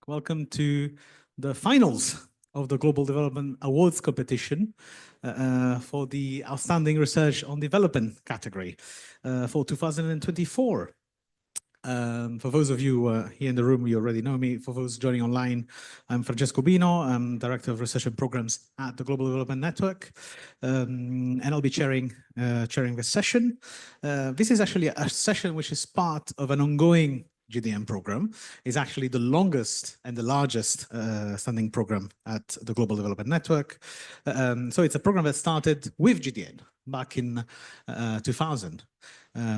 Welcome to the finals of the Global Development Awards competition for the Outstanding Research on Development category for 2024. For those of you here in the room, you already know me. For those joining online, I'm Francesco Bino. I'm Director of Research and Programs at the Global Development Network, and I'll be chairing this session. This is actually a session which is part of an ongoing GDN program. Is actually the longest and the largest standing program at the Global Development Network. So it's a program that started with GDN back in 2000.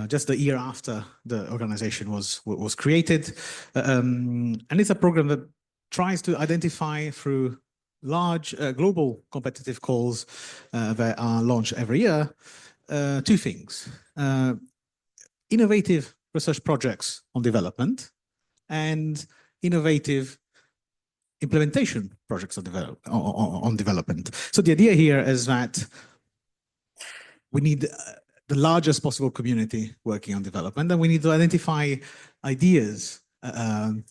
Just the year after the organization was created. And it's a program that tries to identify through large global competitive calls that are launched every year, two things. Innovative research projects on development and innovative implementation projects on development. So the idea here is that we need the largest possible community working on development, and we need to identify ideas to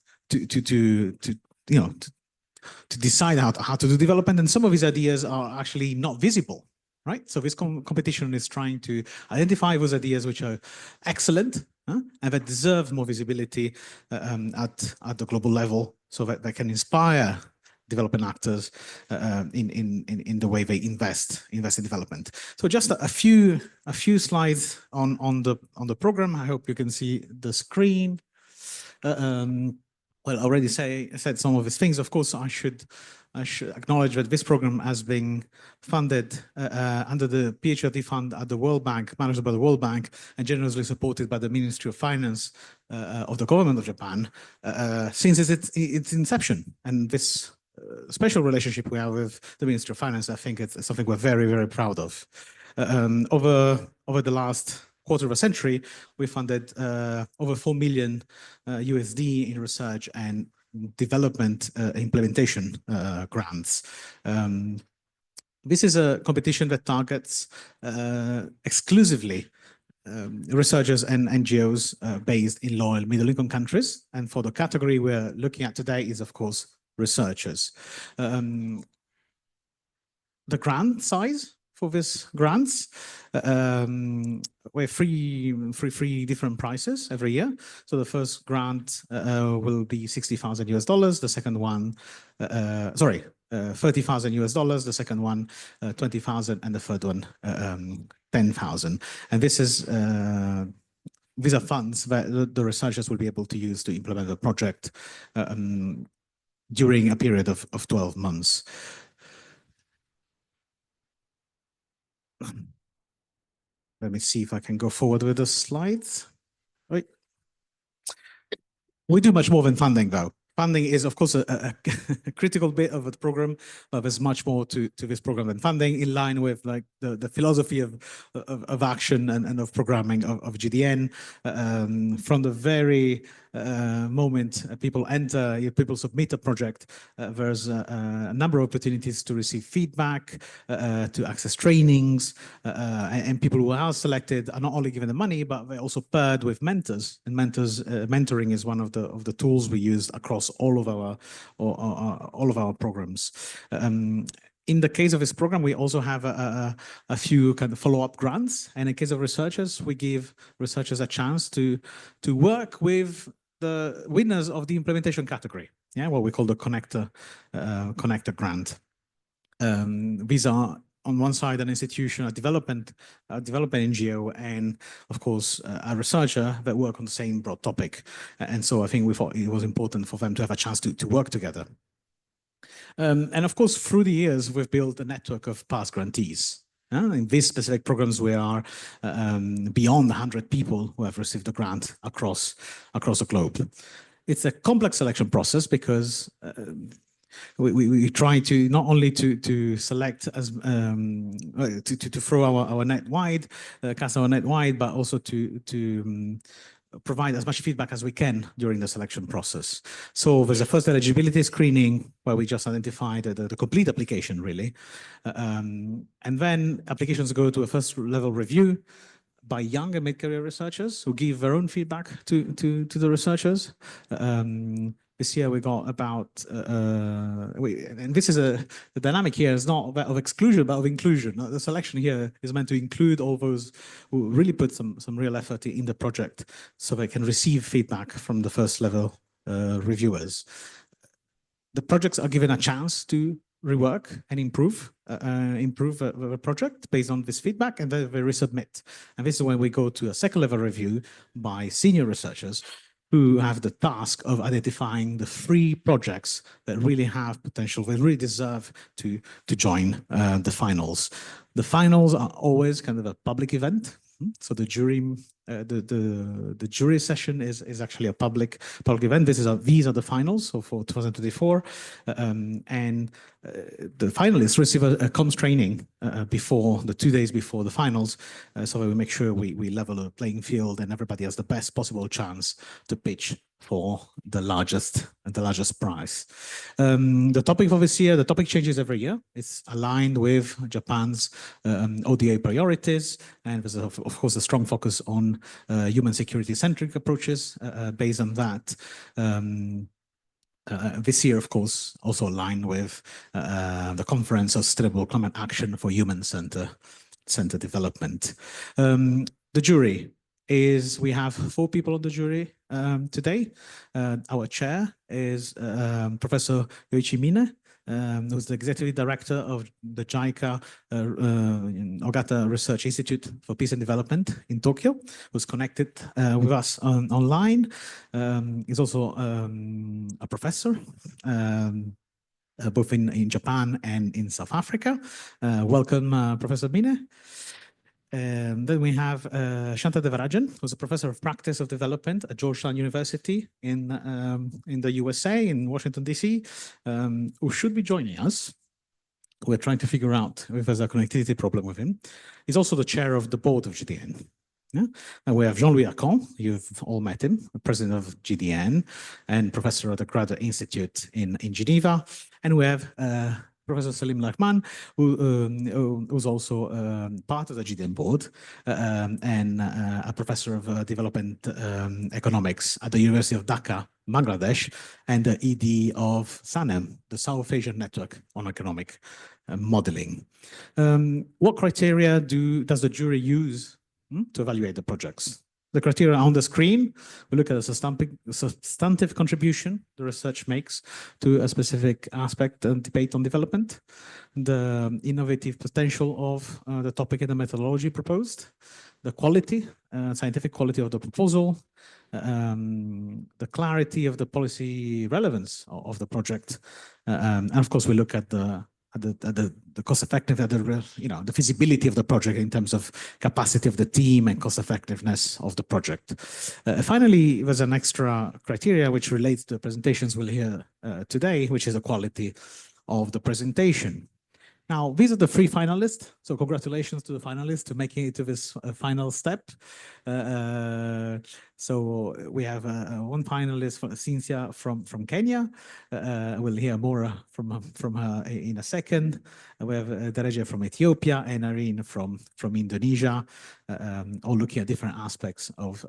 decide how to do development. And some of these ideas are actually not visible, right? So this competition is trying to identify those ideas which are excellent and that deserve more visibility at the global level, so that they can inspire development actors in the way they invest in development. So just a few slides on the program. I hope you can see the screen. Well, I already said some of these things. Of course, I should acknowledge that this program has been funded under the PHRD fund at the World Bank, managed by the World Bank, and generously supported by the Ministry of Finance of the government of Japan since its inception. And this special relationship we have with the Ministry of Finance, I think it's something we're very, very proud of. Over the last quarter of a century, we funded over $4 million USD in research and development implementation grants. This is a competition that targets exclusively researchers and NGOs based in low and middle income countries. And for the category we're looking at today is, of course, researchers. The grant size for this grants, we have three different prices every year. So the first grant will be $60,000 US. The second one, $30,000 US. The second one, $20,000, and the third one, $10,000. And this is these are funds that the researchers will be able to use to implement a project during a period of 12 months. Let me see if I can go forward with the slides. Right. We do much more than funding, though. Funding is, of course, a critical bit of the program, but there's much more to this program than funding, in line with like the philosophy of action and of programming of GDN. From the very moment people submit a project, there's a number of opportunities to receive feedback, to access trainings, and people who are selected are not only given the money, but they're also paired with mentors. And mentoring is one of the tools we use across all of our programs. In the case of this program, we also have a few kind of follow-up grants. And in the case of researchers, we give researchers a chance to work with the winners of the implementation category, what we call the connector grant. These are, on one side, an institution, a development NGO, and of course a researcher that work on the same broad topic. And so I think we thought it was important for them to have a chance to work together. And of course, through the years, we've built a network of past grantees. In these specific programs, we are beyond 100 people who have received a grant across the globe. It's a complex selection process because we try to not only to select as to throw our net wide, cast our net wide, but also to provide as much feedback as we can during the selection process. So there's a first eligibility screening where we just identify the complete application, really. And then applications go to a first level review by young and mid-career researchers who give their own feedback to the researchers. This year we got about, and this is the dynamic here is not that of exclusion, but of inclusion. The selection here is meant to include all those who really put some real effort in the project so they can receive feedback from the first level reviewers. The projects are given a chance to rework and improve the project based on this feedback, and then they resubmit. And this is when we go to a second level review by senior researchers who have the task of identifying the 3 projects that really have potential, that really deserve to join the finals. The finals are always kind of a public event. So the jury, the jury session is actually a public event. These are the finals, so for 2024, and the finalists receive a comms training before the 2 days before the finals, so we make sure we level a playing field and everybody has the best possible chance to pitch for the largest prize. The topic for this year, the topic changes every year. It's aligned with Japan's ODA priorities, and there's of course a strong focus on human security-centric approaches based on that. This year, of course, also aligned with the Conference of Sustainable Climate Action for Human-Centered Development. The jury is, we have 4 people on the jury today. Our chair is Professor Yoichi Mine, who's the Executive Director of the JICA Ogata Research Institute for Peace and Development in Tokyo, who's connected with us online. He's also a professor, both in Japan and in South Africa. Welcome, Professor Mine. Then we have Shanta Devarajan, who's a professor of practice of development at Georgetown University in the USA, in Washington, D.C., who should be joining us. We're trying to figure out if there's a connectivity problem with him. He's also the chair of the board of GDN. Yeah? And we have Jean-Louis Acon, you've all met him, the president of GDN and professor at the Graduate Institute in Geneva. And we have Professor Salim Lahman, who's also part of the GDN board and a professor of development economics at the University of Dhaka, Bangladesh, and the ED of SANEM, the South Asian Network on Economic Modeling. What criteria does the jury use to evaluate the projects? The criteria on the screen, we look at the substantive contribution the research makes to a specific aspect and debate on development, the innovative potential of the topic and the methodology proposed, the quality, scientific quality of the proposal, the clarity of the policy relevance of the project, and of course we look at the cost effectiveness, the feasibility of the project in terms of capacity of the team and cost effectiveness of the project. Finally, there's an extra criteria which relates to the presentations we'll hear today, which is the quality of the presentation. Now, these are the 3 finalists. So congratulations to the finalists to making it to this final step. So we have one finalist, Cynthia from Kenya. We'll hear more from her in a second. We have Dereje from Ethiopia and Irene from Indonesia, all looking at different aspects of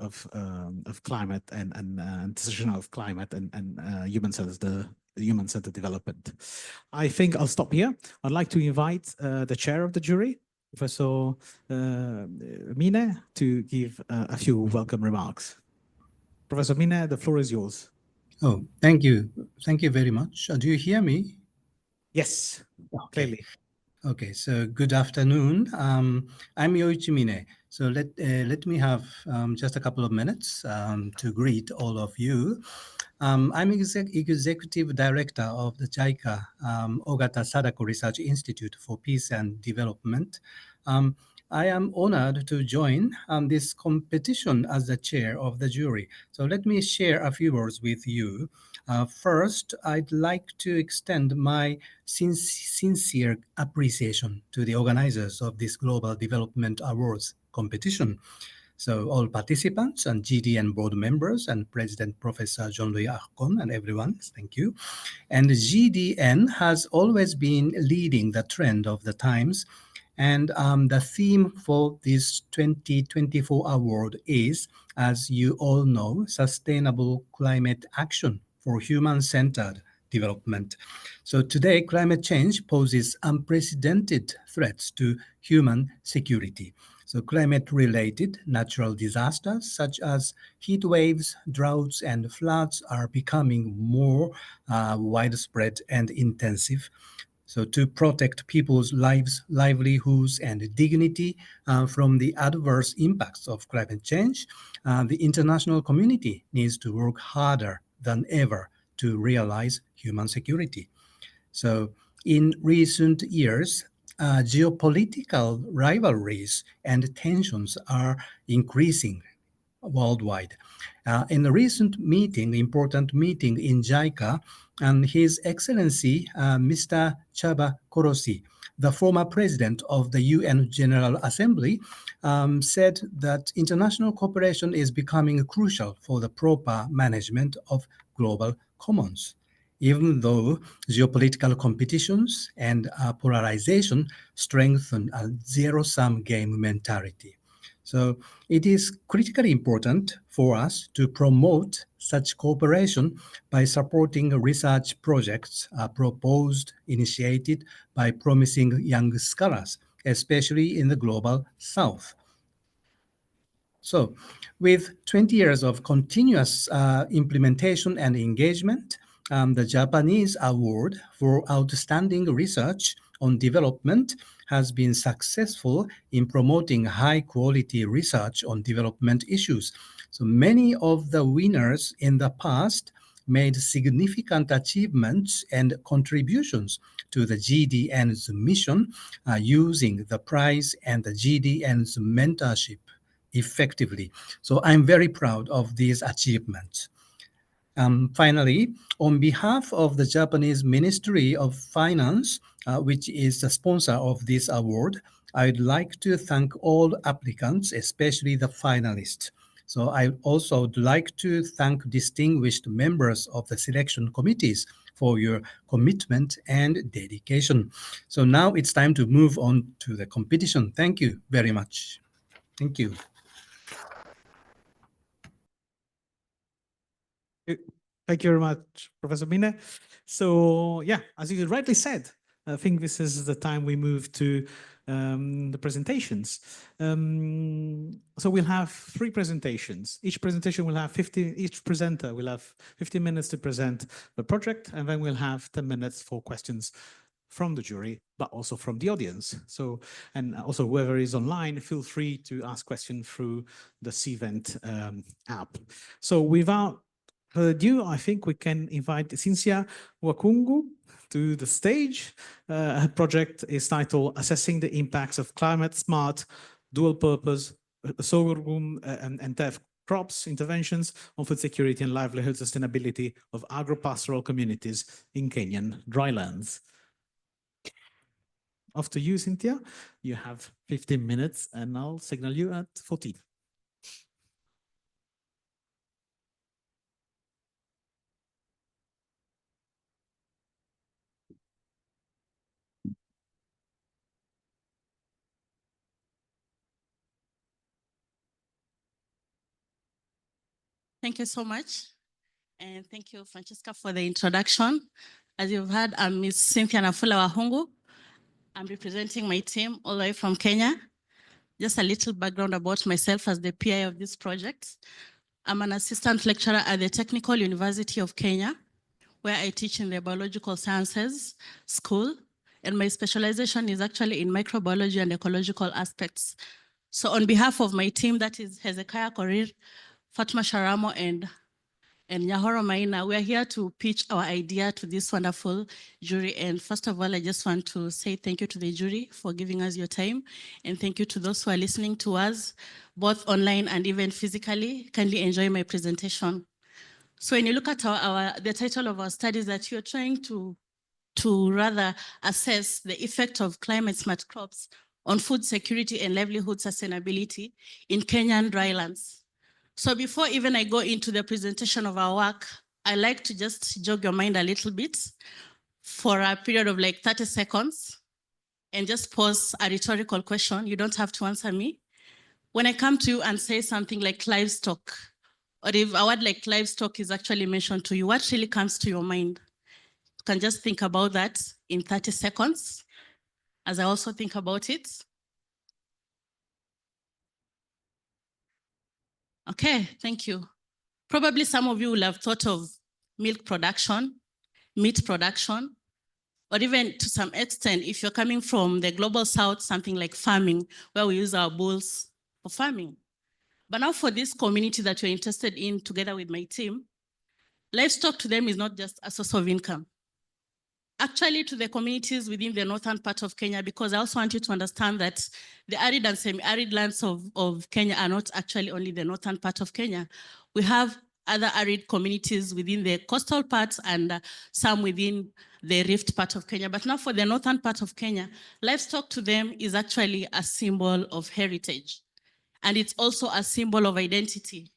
climate and decision of climate and human-centered development. I think I'll stop here. I'd like to invite the chair of the jury, Professor Mine, to give a few welcome remarks. Professor Mine, the floor is yours. Oh, thank you. Thank you very much. Do you hear me? Yes, clearly. Okay, so good afternoon. I'm Yoichi Mine. So let me have just a couple of minutes to greet all of you. I'm Executive Director of the JICA Ogata Sadako Research Institute for Peace and Development. I am honored to join this competition as the chair of the jury. So let me share a few words with you. First, I'd like to extend my sincere appreciation to the organizers of this Global Development Awards competition. So all participants and GDN board members and President Professor Jean-Louis Acon and everyone, thank you. And GDN has always been leading the trend of the times. And the theme for this 2024 award is, as you all know, Sustainable Climate Action for human-centered development. So today, climate change poses unprecedented threats to human security. So climate-related natural disasters such as heat waves, droughts, and floods are becoming more widespread and intensive. So to protect people's lives, livelihoods, and dignity from the adverse impacts of climate change, the international community needs to work harder than ever to realize human security. So in recent years, geopolitical rivalries and tensions are increasing worldwide. In a recent meeting, important meeting in JICA, and His Excellency Mr. Chaba Korosi, the former president of the UN General Assembly, said that international cooperation is becoming crucial for the proper management of global commons. Even though geopolitical competitions and polarization strengthen a zero-sum game mentality. So it is critically important for us to promote such cooperation by supporting research projects proposed, initiated by promising young scholars, especially in the global south. So with 20 years of continuous implementation and engagement, the Japanese Award for Outstanding Research on Development has been successful in promoting high-quality research on development issues. So many of the winners in the past made significant achievements and contributions to the GDN's mission using the prize and the GDN's mentorship effectively. So I'm very proud of these achievements. Finally, on behalf of the Japanese Ministry of Finance, which is the sponsor of this award, I'd like to thank all applicants, especially the finalists. So I also would like to thank distinguished members of the selection committees for your commitment and dedication. So now it's time to move on to the competition. Thank you very much. Thank you. Thank you very much, Professor Mine. So yeah, as you rightly said, I think this is the time we move to the presentations. So we'll have 3 presentations. Each presentation will have each presenter will have 15 minutes to present the project, and then we'll have 10 minutes for questions from the jury, but also from the audience. So, and also whoever is online, feel free to ask questions through the Cvent app. So without ado, I think we can invite Cynthia Wakungu to the stage. Her project is titled Assessing the Impacts of Climate Smart Dual Purpose Sorghum and Teff Crops Interventions on Food Security and Livelihood Sustainability of Agro-Pastoral Communities in Kenyan Drylands. After you, Cynthia, you have 15 minutes and I'll signal you at 14. Thank you so much. And thank you, Francesca, for the introduction. As you've heard, I'm Ms. Cynthia Nafula Wahungu. I'm representing my team all the way from Kenya. Just a little background about myself as the PI of this project. I'm an assistant lecturer at the Technical University of Kenya, where I teach in the biological sciences school. And my specialization is actually in microbiology and ecological aspects. So on behalf of my team, that is Hezekiah Korir, Fatma Sharamo, and Nyahoro Maina, we are here to pitch our idea to this wonderful jury. And first of all, I just want to say thank you to the jury for giving us your time. And thank you to those who are listening to us, both online and even physically. Kindly enjoy my presentation. So when you look at the title of our study is that you're trying to rather assess the effect of climate smart crops on food security and livelihood sustainability in Kenyan drylands. So before even I go into the presentation of our work, I like to just jog your mind a little bit for a period of like 30 seconds and just pose a rhetorical question. You don't have to answer me. When I come to you and say something like livestock, or if a word like livestock is actually mentioned to you, what really comes to your mind? You can just think about that in 30 seconds as I also think about it. Okay, thank you. Probably some of you will have thought of milk production, meat production, or even to some extent, if you're coming from the global south, something like farming, where we use our bulls for farming. But now for this community that you're interested in together with my team, livestock to them is not just a source of income. Actually, to the communities within the northern part of Kenya, because I also want you to understand that the arid and semi-arid lands of Kenya are not actually only the northern part of Kenya. We have other arid communities within the coastal parts and some within the rift part of Kenya. But now for the northern part of Kenya, livestock to them is actually a symbol of heritage. And it's also a symbol of identity.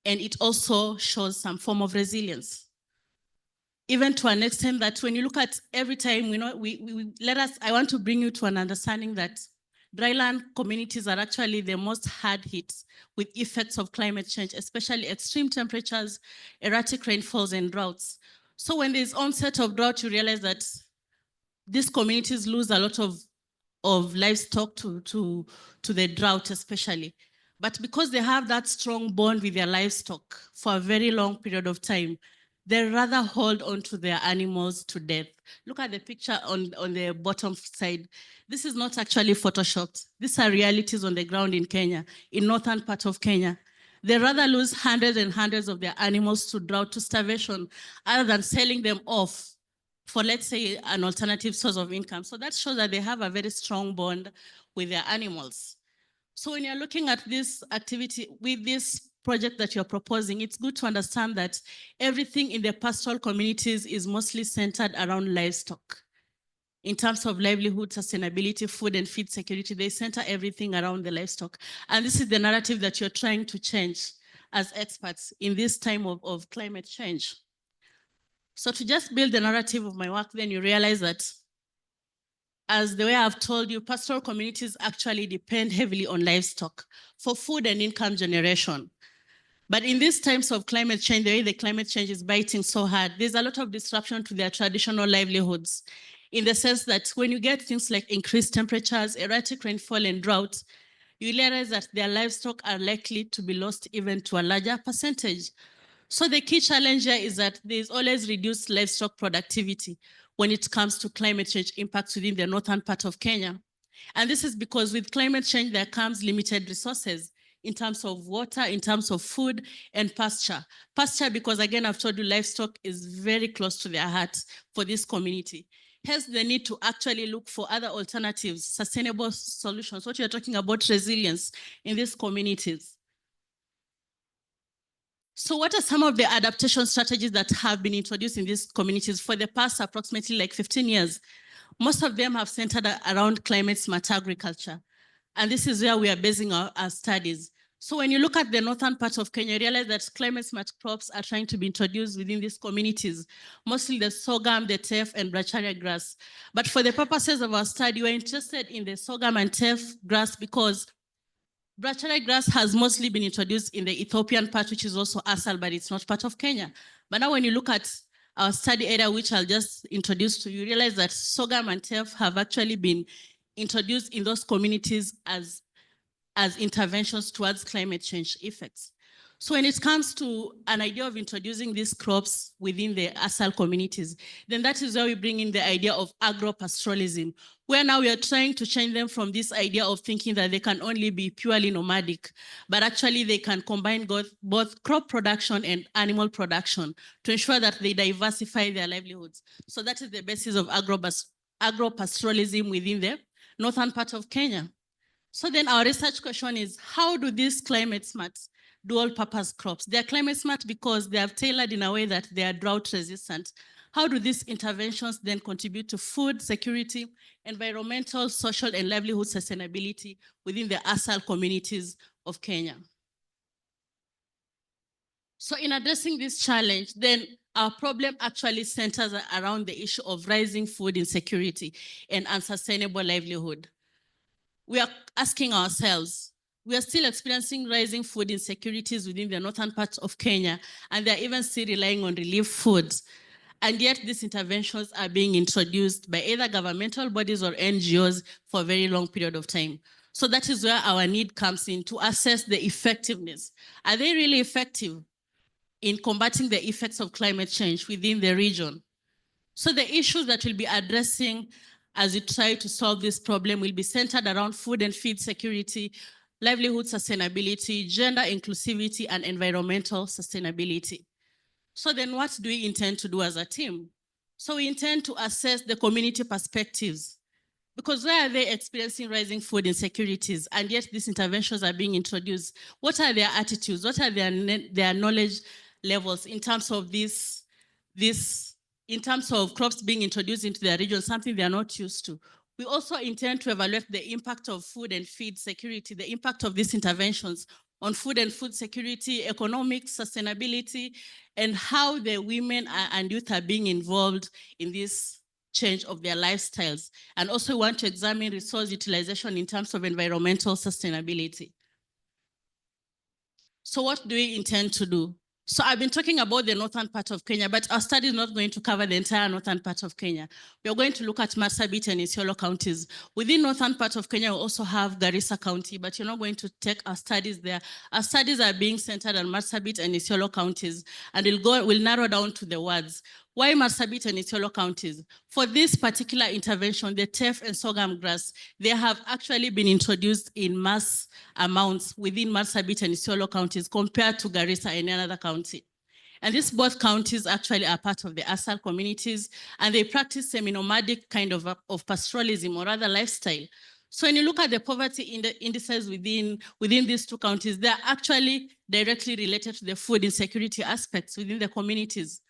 And it also shows some form of resilience. Even to an extent that when you look at every time, I want to bring you to an understanding that dryland communities are actually the most hard hit with effects of climate change, especially extreme temperatures, erratic rainfalls, and droughts. So when there's onset of drought, you realize that these communities lose a lot of livestock to the drought especially. But because they have that strong bond with their livestock for a very long period of time, they rather hold on to their animals to death. Look at the picture on the bottom side. This is not actually photoshopped. These are realities on the ground in Kenya, in northern part of Kenya. They rather lose hundreds and hundreds of their animals to drought, to starvation, other than selling them off for, let's say, an alternative source of income. So that shows that they have a very strong bond with their animals. So when you're looking at this activity, with this project that you're proposing, it's good to understand that everything in the pastoral communities is mostly centered around livestock. In terms of livelihood, sustainability, food and feed security, they center everything around the livestock. And this is the narrative that you're trying to change as experts in this time of climate change. So to just build the narrative of my work, then you realize that, as the way I've told you, pastoral communities actually depend heavily on livestock for food and income generation. But in these times of climate change, the way the climate change is biting so hard, there's a lot of disruption to their traditional livelihoods, in the sense that when you get things like increased temperatures, erratic rainfall, and drought, you realize that their livestock are likely to be lost even to a larger percentage. So the key challenge here is that there's always reduced livestock productivity when it comes to climate change impacts within the northern part of Kenya. And this is because with climate change, there comes limited resources in terms of water, in terms of food, and pasture. Pasture, because again, I've told you, livestock is very close to their heart for this community. Hence, the need to actually look for other alternatives, sustainable solutions. What you're talking about, resilience in these communities. So what are some of the adaptation strategies that have been introduced in these communities for the past approximately like 15 years? Most of them have centered around climate smart agriculture. And this is where we are basing our studies. So when you look at the northern part of Kenya, you realize that climate smart crops are trying to be introduced within these communities, mostly the sorghum, the teff, and bracharia grass. But for the purposes of our study, we're interested in the sorghum and teff grass because bracharia grass has mostly been introduced in the Ethiopian part, which is also ASAL, but it's not part of Kenya. But now when you look at our study area, which I'll just introduce to you, realize that sorghum and teff have actually been introduced in those communities as interventions towards climate change effects. So when it comes to an idea of introducing these crops within the ASAL communities, then that is where we bring in the idea of agro-pastoralism, where now we are trying to change them from this idea of thinking that they can only be purely nomadic, but actually they can combine both crop production and animal production to ensure that they diversify their livelihoods. So that is the basis of agro-pastoralism within the northern part of Kenya. So then our research question is, how do these climate smart dual purpose crops, they're climate smart because they have tailored in a way that they are drought resistant. How do these interventions then contribute to food security, environmental, social, and livelihood sustainability within the ASAL communities of Kenya? So in addressing this challenge, then our problem actually centers around the issue of rising food insecurity and unsustainable livelihood. We are asking ourselves, we are still experiencing rising food insecurities within the northern parts of Kenya, and they're even still relying on relief foods. And yet these interventions are being introduced by either governmental bodies or NGOs for a very long period of time. So that is where our need comes in to assess the effectiveness. Are they really effective in combating the effects of climate change within the region? So the issues that we'll be addressing as we try to solve this problem will be centered around food and feed security, livelihood sustainability, gender inclusivity, and environmental sustainability. So then what do we intend to do as a team? So we intend to assess the community perspectives, because where are they experiencing rising food insecurities, and yet these interventions are being introduced? What are their attitudes? What are their knowledge levels in terms of in terms of crops being introduced into their region, something they are not used to? We also intend to evaluate the impact of food and feed security, the impact of these interventions on food and food security, economic sustainability, and how the women and youth are being involved in this change of their lifestyles. And also want to examine resource utilization in terms of environmental sustainability. So what do we intend to do? So I've been talking about the northern part of Kenya, but our study is not going to cover the entire northern part of Kenya. We are going to look at Marsabit and Isiolo counties. Within northern part of Kenya, we also have Garissa County, but you're not going to take our studies there. Our studies are being centered on Marsabit and Isiolo counties, and we'll narrow down to the words. Why Marsabit and Isiolo counties? For this particular intervention, the teff and sorghum grass, they have actually been introduced in mass amounts within Marsabit and Isiolo counties compared to Garissa and another county. And these both counties actually are part of the ASAL communities, and they practice semi-nomadic kind of pastoralism or other lifestyle. So when you look at the poverty indices within these two counties, they're actually directly related to the food insecurity aspects within the communities.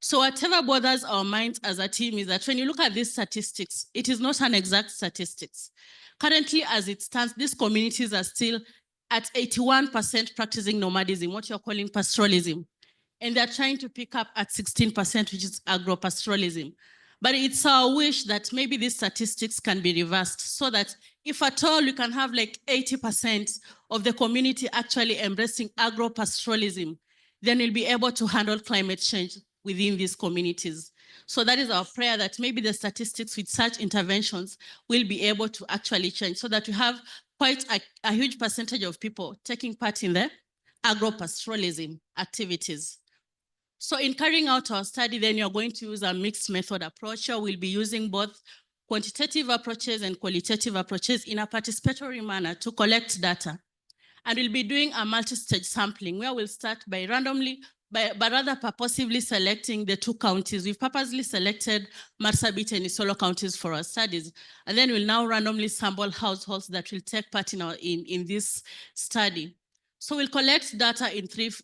So whatever bothers our minds as a team is that when you look at these statistics, it is not an exact statistics. Currently, as it stands, these communities are still at 81% practicing nomadism, what you're calling pastoralism. And they're trying to pick up at 16%, which is agro-pastoralism. But it's our wish that maybe these statistics can be reversed so that if at all you can have like 80% of the community actually embracing agro-pastoralism, then we'll be able to handle climate change within these communities. So that is our prayer, that maybe the statistics with such interventions will be able to actually change so that we have quite a huge percentage of people taking part in the agro-pastoralism activities. So in carrying out our study, then you're going to use a mixed method approach. We'll be using both quantitative approaches and qualitative approaches in a participatory manner to collect data. And we'll be doing a multi-stage sampling where we'll start by randomly, but rather purposively selecting the two counties. We've purposely selected Marsabit and Isiolo counties for our studies. And then we'll now randomly sample households that will take part in this study. So we'll collect data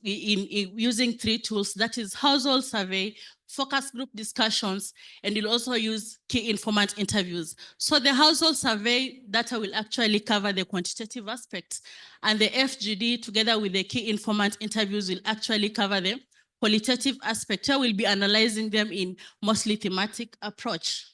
using three tools, that is household survey, focus group discussions, and we'll also use key informant interviews. So the household survey data will actually cover the quantitative aspects, and the FGD together with the key informant interviews will actually cover the qualitative aspect. Here we'll be analyzing them in mostly thematic approach.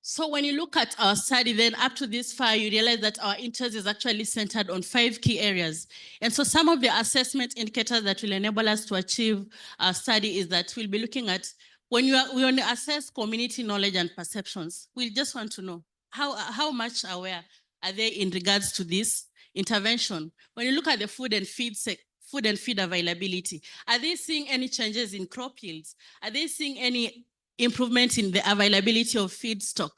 So when you look at our study, then up to this far, you realize that our interest is actually centered on 5 key areas. And so some of the assessment indicators that will enable us to achieve our study is that we'll be looking at, we want to assess community knowledge and perceptions. We just want to know how much aware are they in regards to this intervention. When you look at the food and feed availability, are they seeing any changes in crop yields? Are they seeing any improvement in the availability of feedstock?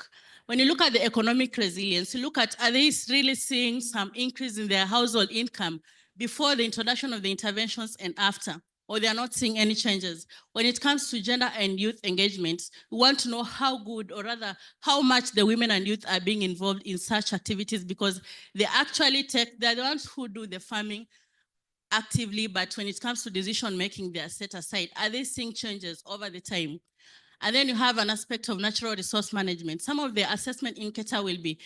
When you look at the economic resilience, you look at, are they really seeing some increase in their household income before the introduction of the interventions and after, or they are not seeing any changes? When it comes to gender and youth engagement, we want to know how good, or rather how much the women and youth are being involved in such activities, because they actually they're the ones who do the farming actively, but when it comes to decision making, they are set aside. Are they seeing changes over the time? And then you have an aspect of natural resource management. Some of the assessment indicator will be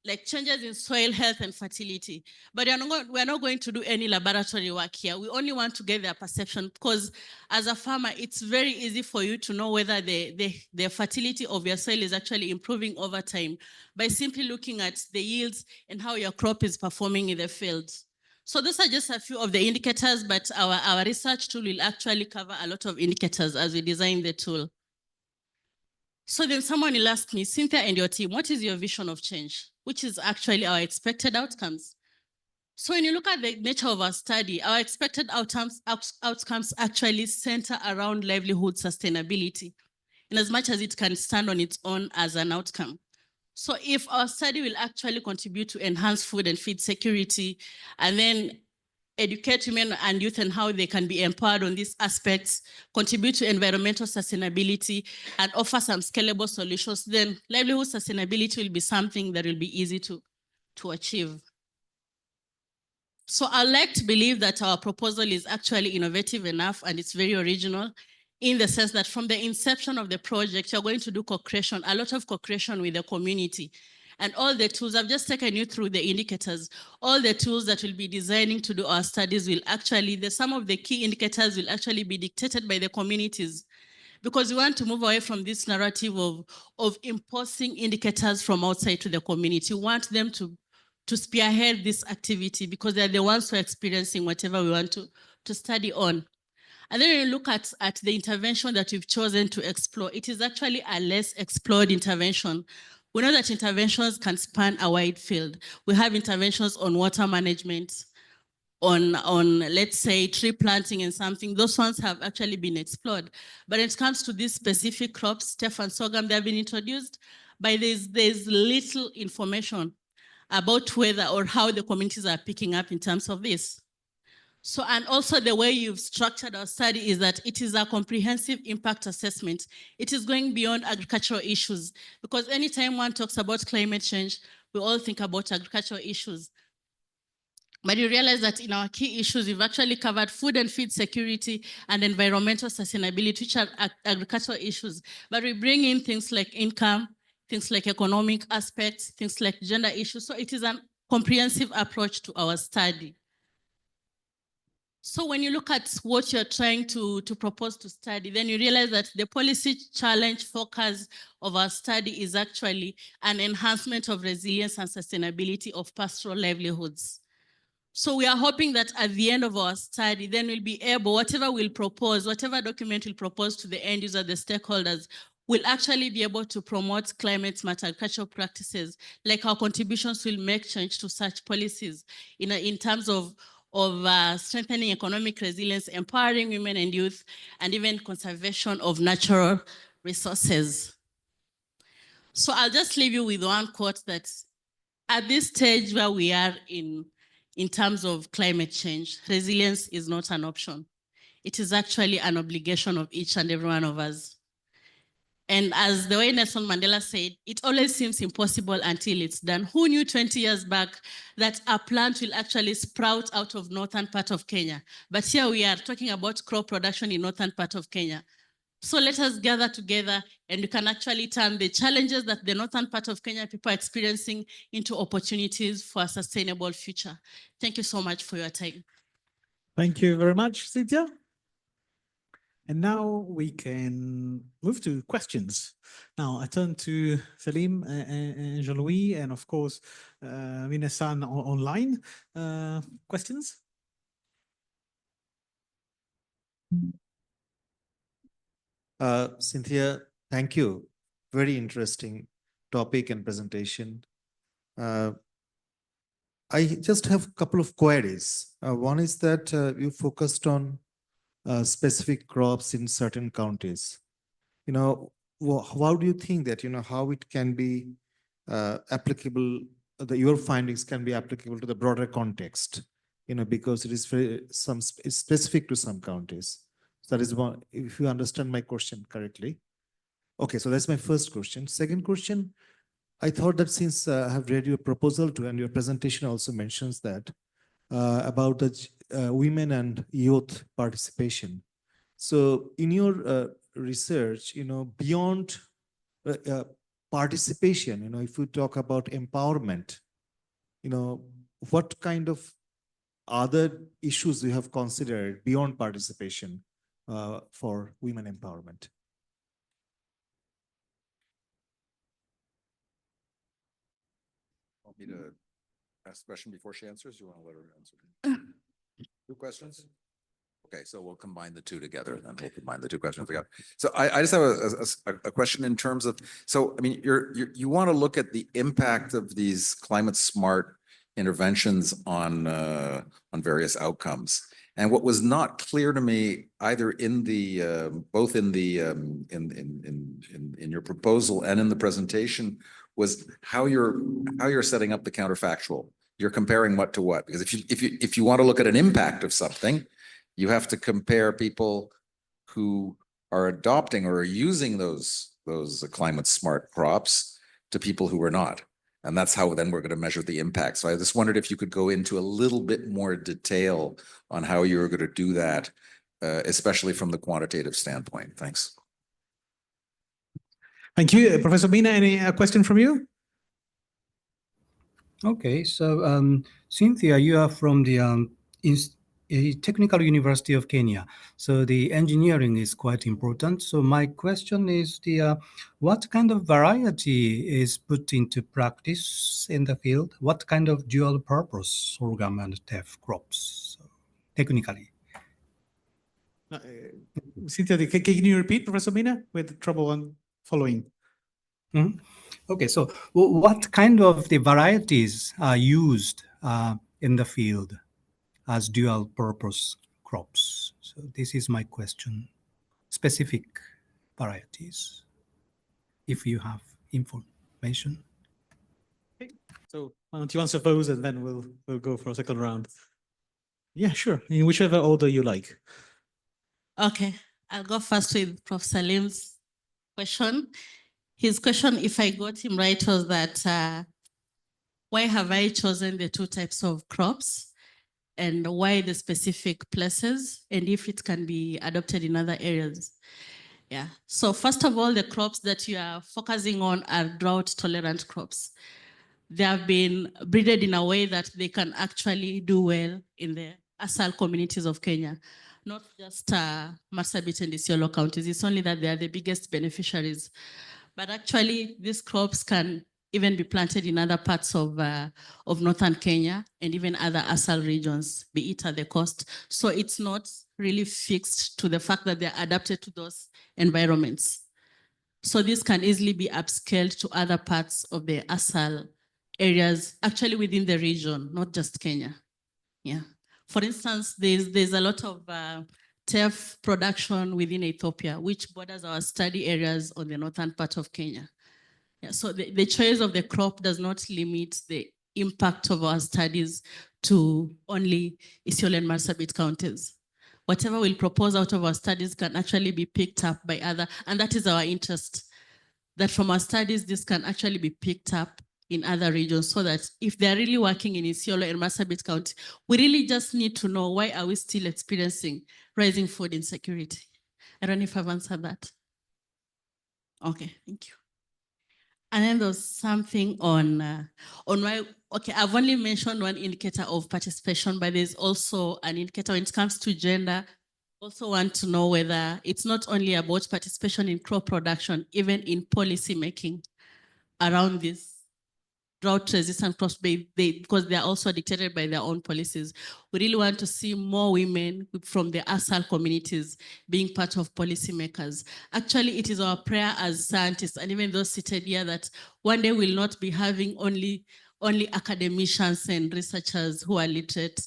like changes in soil health and fertility. But we're not going to do any laboratory work here. We only want to get their perception, because as a farmer, it's very easy for you to know whether the fertility of your soil is actually improving over time by simply looking at the yields and how your crop is performing in the field. So those are just a few of the indicators, but our research tool will actually cover a lot of indicators as we design the tool. So then someone will ask me, Cynthia and your team, what is your vision of change? Which is actually our expected outcomes. So when you look at the nature of our study, our expected outcomes actually center around livelihood sustainability, in as much as it can stand on its own as an outcome. So if our study will actually contribute to enhance food and feed security, and then educate women and youth and how they can be empowered on these aspects, contribute to environmental sustainability, and offer some scalable solutions, then livelihood sustainability will be something that will be easy to achieve. So I like to believe that our proposal is actually innovative enough and it's very original, in the sense that from the inception of the project, you're going to do co-creation, a lot of co-creation with the community. And all the tools, I've just taken you through the indicators, all the tools that we'll be designing to do our studies will actually, some of the key indicators will actually be dictated by the communities, because we want to move away from this narrative of imposing indicators from outside to the community. We want them to spearhead this activity, because they're the ones who are experiencing whatever we want to study on. And then when you look at the intervention that we've chosen to explore, it is actually a less explored intervention. We know that interventions can span a wide field. We have interventions on water management, on let's say tree planting and something. Those ones have actually been explored. But when it comes to these specific crops, teff and sorghum, they have been introduced, but there's little information about whether or how the communities are picking up in terms of this. So, and also the way you've structured our study is that it is a comprehensive impact assessment. It is going beyond agricultural issues, because anytime one talks about climate change, we all think about agricultural issues. But you realize that in our key issues, we've actually covered food and feed security and environmental sustainability, which are agricultural issues. But we bring in things like income, things like economic aspects, things like gender issues. So it is a comprehensive approach to our study. So when you look at what you're trying to propose to study, then you realize that the policy challenge focus of our study is actually an enhancement of resilience and sustainability of pastoral livelihoods. So we are hoping that at the end of our study, then we'll be able, whatever we'll propose, whatever document we'll propose to the end user, the stakeholders, will actually be able to promote climate smart agricultural practices, like our contributions will make change to such policies in terms of strengthening economic resilience, empowering women and youth, and even conservation of natural resources. So I'll just leave you with one quote that at this stage where we are in terms of climate change, resilience is not an option. It is actually an obligation of each and every one of us. And as the way Nelson Mandela said, it always seems impossible until it's done. Who knew 20 years back that a plant will actually sprout out of northern part of Kenya? But here we are talking about crop production in northern part of Kenya. So let us gather together and we can actually turn the challenges that the northern part of Kenya people are experiencing into opportunities for a sustainable future. Thank you so much for your time. Thank you very much, Cynthia. And now we can move to questions. Now I turn to Salim and Jean-Louis, and of course, Minasan online. Questions? Cynthia, thank you. Very interesting topic and presentation. I just have a couple of queries. One is that you focused on specific crops in certain counties. How do you think that, how it can be applicable, your findings can be applicable to the broader context, because it is it's specific to some counties. So that is one, if you understand my question correctly. Okay, so that's my first question. Second question, I thought that since I have read your proposal to, and your presentation also mentions that about the women and youth participation. So in your research, beyond participation, if we talk about empowerment, what kind of other issues you have considered beyond participation for women empowerment? Want me to ask the question before she answers? You want to let her answer? Two questions? Okay, so we'll combine the two together, then we'll combine the two questions together. So I just have a question in terms of, so I mean, you want to look at the impact of these climate smart interventions on various outcomes. And what was not clear to me either in the both in the in your proposal and in the presentation was how you're setting up the counterfactual. You're comparing what to what? Because if you want to look at an impact of something, you have to compare people who are adopting or are using those climate smart crops to people who are not. And that's how then we're going to measure the impact. So I just wondered if you could go into a little bit more detail on how you're going to do that, especially from the quantitative standpoint. Thanks. Thank you. Professor Mina, any question from you? Okay, so Cynthia, you are from the Technical University of Kenya. So the engineering is quite important. So my question is what kind of variety is put into practice in the field? What kind of dual purpose sorghum and teff crops technically? Cynthia, can you repeat, Professor Mina? We had trouble on following. Mm-hmm. Okay, so what kind of the varieties are used in the field as dual purpose crops? So this is my question. Specific varieties, if you have information. Okay. So why don't you answer those and then we'll go for a second round. Yeah, sure. In whichever order you like. Okay, I'll go first with Prof. Salim's question. His question, if I got him right, was that why have I chosen the two types of crops and why the specific places and if it can be adopted in other areas? Yeah, so first of all, the crops that you are focusing on are drought tolerant crops. They have been breeded in a way that they can actually do well in the ASAL communities of Kenya, not just Marsabit and Isiolo counties. It's only that they are the biggest beneficiaries. But actually, these crops can even be planted in other parts of northern Kenya and even other ASAL regions, be it at the coast. So it's not really fixed to the fact that they're adapted to those environments. So this can easily be upscaled to other parts of the ASAL areas, actually within the region, not just Kenya. Yeah. For instance, there's a lot of teff production within Ethiopia, which borders our study areas on the northern part of Kenya. Yeah, so the choice of the crop does not limit the impact of our studies to only Isiolo and Marsabit counties. Whatever we'll propose out of our studies can actually be picked up by other, and that is our interest, that from our studies, this can actually be picked up in other regions so that if they're really working in Isiolo and Marsabit County, we really just need to know why are we still experiencing rising food insecurity. I don't know if I've answered that. Okay, thank you. And then there's something on why, okay, I've only mentioned one indicator of participation, but there's also an indicator when it comes to gender. Also want to know whether it's not only about participation in crop production, even in policy making around this drought-resistant crops, because they are also dictated by their own policies. We really want to see more women from the ASAL communities being part of policymakers. Actually, it is our prayer as scientists, and even those seated here, that one day we'll not be having only academicians and researchers who are literate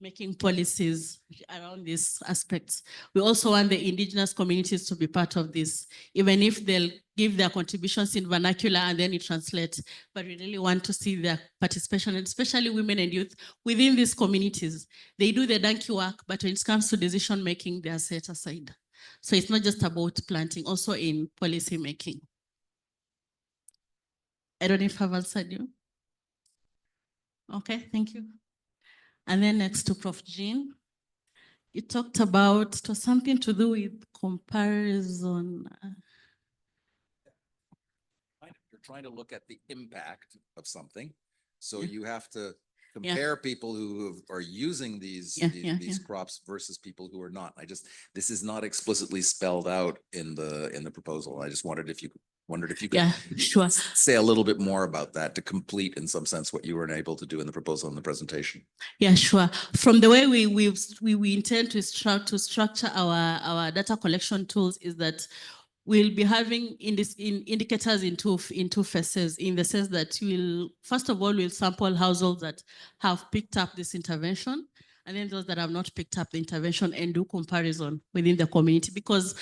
making policies around these aspects. We also want the indigenous communities to be part of this, even if they'll give their contributions in vernacular and then it translates. But we really want to see their participation, and especially women and youth within these communities. They do the donkey work, but when it comes to decision making, they are set aside. So it's not just about planting, also in policy making. I don't know if I've answered you. Okay, thank you. And then next to Prof. Jean, you talked about, it was something to do with comparison. trying to look at the impact of something. So Yeah. you have to compare people who are using these crops versus people who are not. This is not explicitly spelled out in the proposal. I just wondered if you could Yeah, sure. say a little bit more about that to complete in some sense what you were able to do in the proposal and the presentation. Yeah, sure. From the way we intend to structure our data collection tools is that we'll be having indicators in two phases, in the sense that first of all, we'll sample households that have picked up this intervention, and then those that have not picked up the intervention, and do comparison within the community, because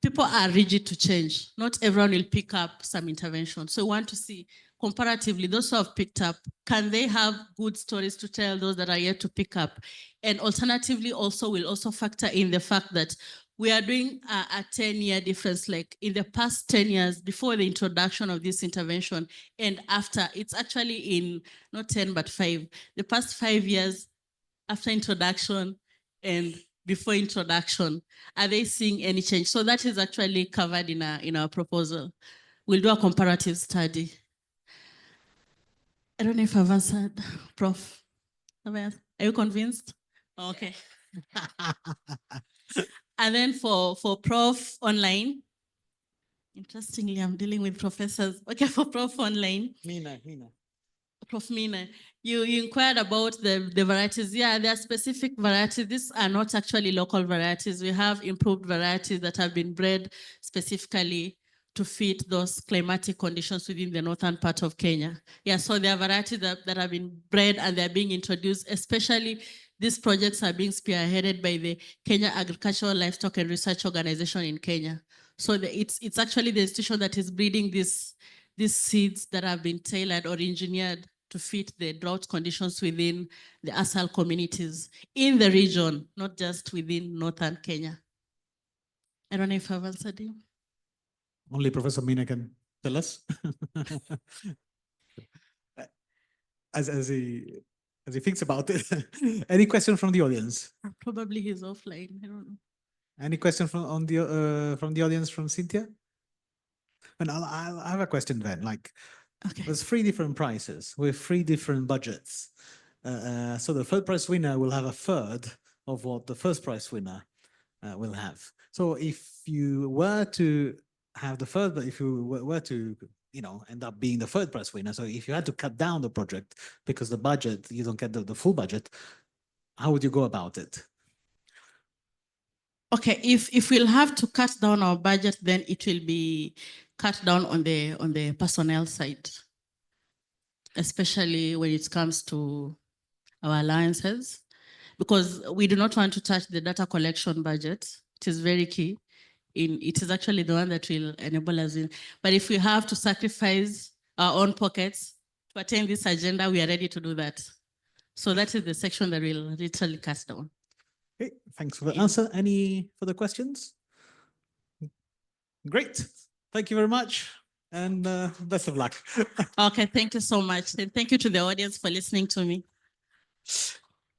people are rigid to change. Not everyone will pick up some intervention. So we want to see comparatively, those who have picked up, can they have good stories to tell those that are yet to pick up? And alternatively, we'll also factor in the fact that we are doing a 10-year difference, like in the past 10 years, before the introduction of this intervention and after. It's actually in not 10, but 5. The past 5 years after introduction and before introduction, are they seeing any change? So that is actually covered in our proposal. We'll do a comparative study. I don't know if I've answered, Prof. Are you convinced? Okay. And then for Prof online, interestingly, I'm dealing with professors. Okay, for Prof online. Mina. Prof. Mina, you inquired about the varieties. Yeah, there are specific varieties. These are not actually local varieties. We have improved varieties that have been bred specifically to fit those climatic conditions within the northern part of Kenya. Yeah, so there are varieties that have been bred and they're being introduced, especially these projects are being spearheaded by the Kenya Agricultural Livestock and Research Organization in Kenya. So it's actually the institution that is breeding these seeds that have been tailored or engineered to fit the drought conditions within the ASAL communities in the region, not just within northern Kenya. I don't know if I've answered you. Only Professor Mina can tell us. as he thinks about it. Any question from the audience? Probably he's offline. I don't know. Any question from the audience from Cynthia? And I'll have a question then. Like, Okay. there's 3 different prices with 3 different budgets. So the third prize winner will have a third of what the first prize winner will have. So if you were to have the third, but if you were to, end up being the third prize winner, so if you had to cut down the project because the budget, you don't get the full budget, how would you go about it? Okay, if we'll have to cut down our budget, then it will be cut down on the personnel side, especially when it comes to our alliances, because we do not want to touch the data collection budget. It is very key. It is actually the one that will enable us in. But if we have to sacrifice our own pockets to attain this agenda, we are ready to do that. So that is the section that will literally cut down. Okay, thanks for the answer. Any further questions? Great. Thank you very much. And best of luck. Okay, thank you so much. And thank you to the audience for listening to me.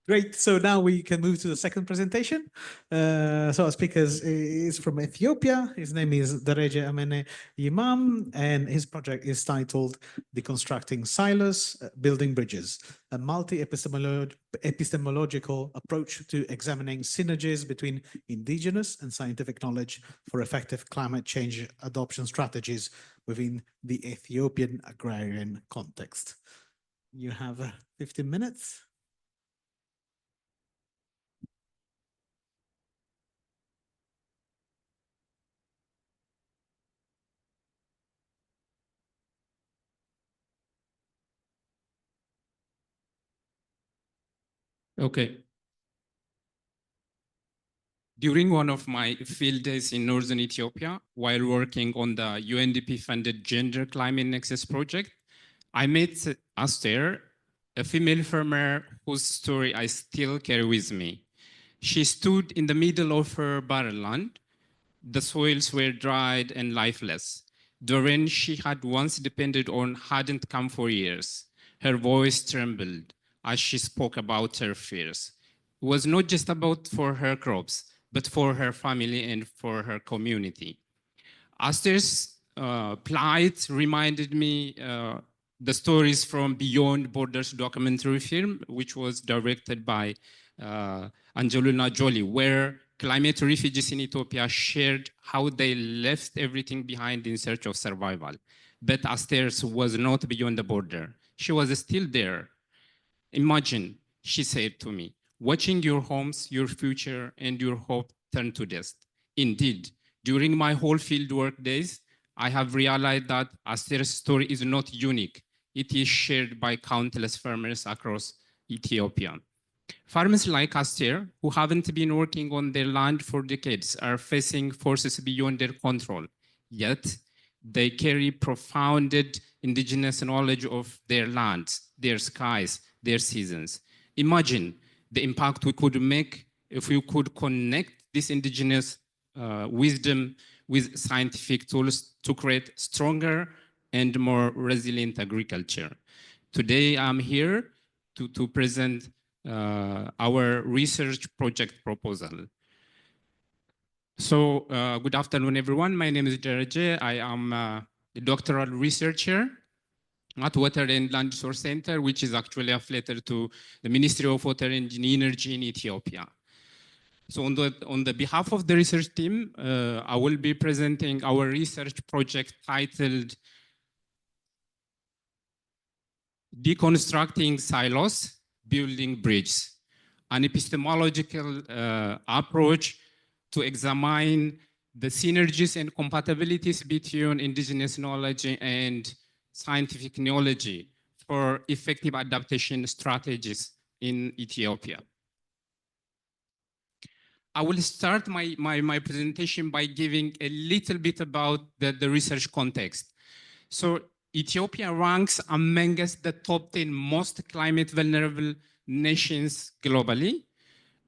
Great. So now we can move to the second presentation. So our speaker is from Ethiopia. His name is Dereje Amene Imam, and his project is titled Deconstructing Silos, Building Bridges, a multi-epistemological approach to examining synergies between indigenous and scientific knowledge for effective climate change adoption strategies within the Ethiopian agrarian context. You have 15 minutes. Okay. During one of my field days in northern Ethiopia, while working on the UNDP-funded Gender Climate Nexus project, I met Aster, a female farmer whose story I still carry with me. She stood in the middle of her barren land. The soils were dried and lifeless. The rain she had once depended on hadn't come for years. Her voice trembled as she spoke about her fears. It was not just about for her crops, but for her family and for her community. Aster's plight reminded me the stories from Beyond Borders documentary film, which was directed by Angelina Jolie, where climate refugees in Ethiopia shared how they left everything behind in search of survival. But Aster's was not beyond the border. She was still there. Imagine, she said to me, watching your homes, your future, and your hope turn to dust. Indeed, during my whole fieldwork days, I have realized that Aster's story is not unique. It is shared by countless farmers across Ethiopia. Farmers like Aster, who haven't been working on their land for decades, are facing forces beyond their control. Yet, they carry profound indigenous knowledge of their lands, their skies, their seasons. Imagine the impact we could make if we could connect this indigenous wisdom with scientific tools to create stronger and more resilient agriculture. Today, I'm here to present our research project proposal. So, good afternoon, everyone. My name is Dereje. I am a doctoral researcher at Water and Land Resource Center, which is actually affiliated to the Ministry of Water and Energy in Ethiopia. So on the behalf of the research team, I will be presenting our research project titled Deconstructing Silos, Building Bridges, an epistemological approach to examine the synergies and compatibilities between indigenous knowledge and scientific knowledge for effective adaptation strategies in Ethiopia. I will start my presentation by giving a little bit about the research context. So Ethiopia ranks amongst the top 10 most climate vulnerable nations globally.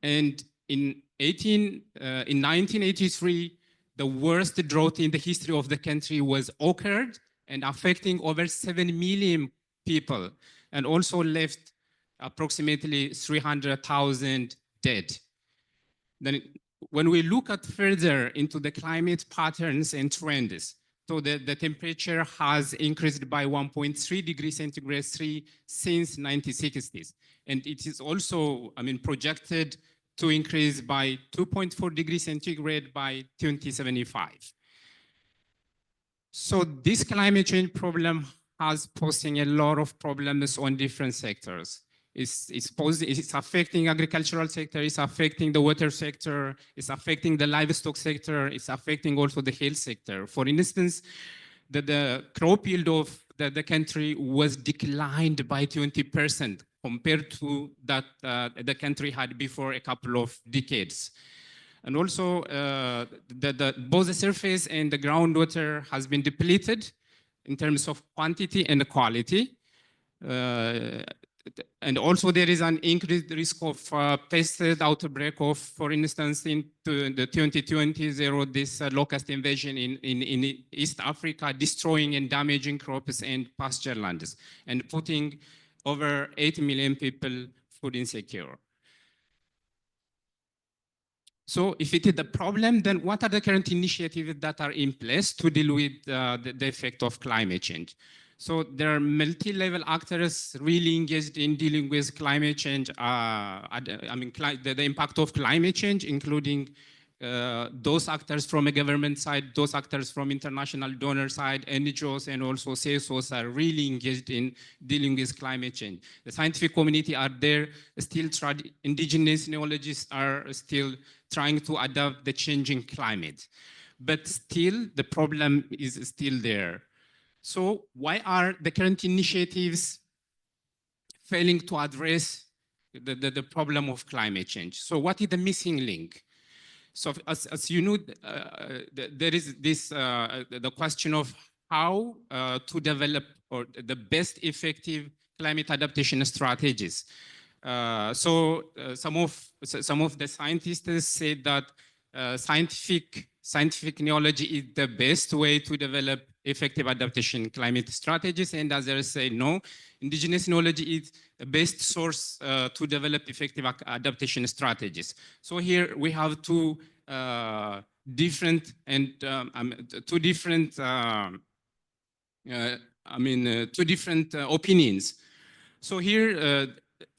And in 1983, the worst drought in the history of the country was occurred and affecting over 7 million people and also left approximately 300,000 dead. Then when we look at further into the climate patterns and trends, so the temperature has increased by 1.3 degrees centigrade since 1960s. And it is also, projected to increase by 2.4 degrees centigrade by 2075. So this climate change problem has posing a lot of problems on different sectors. It's affecting agricultural sector, it's affecting the water sector, it's affecting the livestock sector, it's affecting also the health sector. For instance, the crop yield of the country was declined by 20% compared to that the country had before a couple of decades. And also, both the surface and the groundwater has been depleted in terms of quantity and quality. And also there is an increased risk of pest outbreak of, for instance, in the 2020, there was this locust invasion in East Africa, destroying and damaging crops and pasture lands, and putting over 8 million people food insecure. So if it is the problem, then what are the current initiatives that are in place to deal with the effect of climate change? So there are multi-level actors really engaged in dealing with climate change, the impact of climate change, including those actors from a government side, those actors from international donor side, NGOs, and also CSOs are really engaged in dealing with climate change. The scientific community are there, still indigenous knowledges are still trying to adapt the changing climate. But still, the problem is still there. So why are the current initiatives failing to address the problem of climate change? So what is the missing link? So as you know, there is this, the question of how to develop or the best effective climate adaptation strategies. Some of the scientists say that scientific knowledge is the best way to develop effective adaptation climate strategies, and others say no, indigenous knowledge is the best source to develop effective adaptation strategies. So here we have two different and two different two different opinions. So here,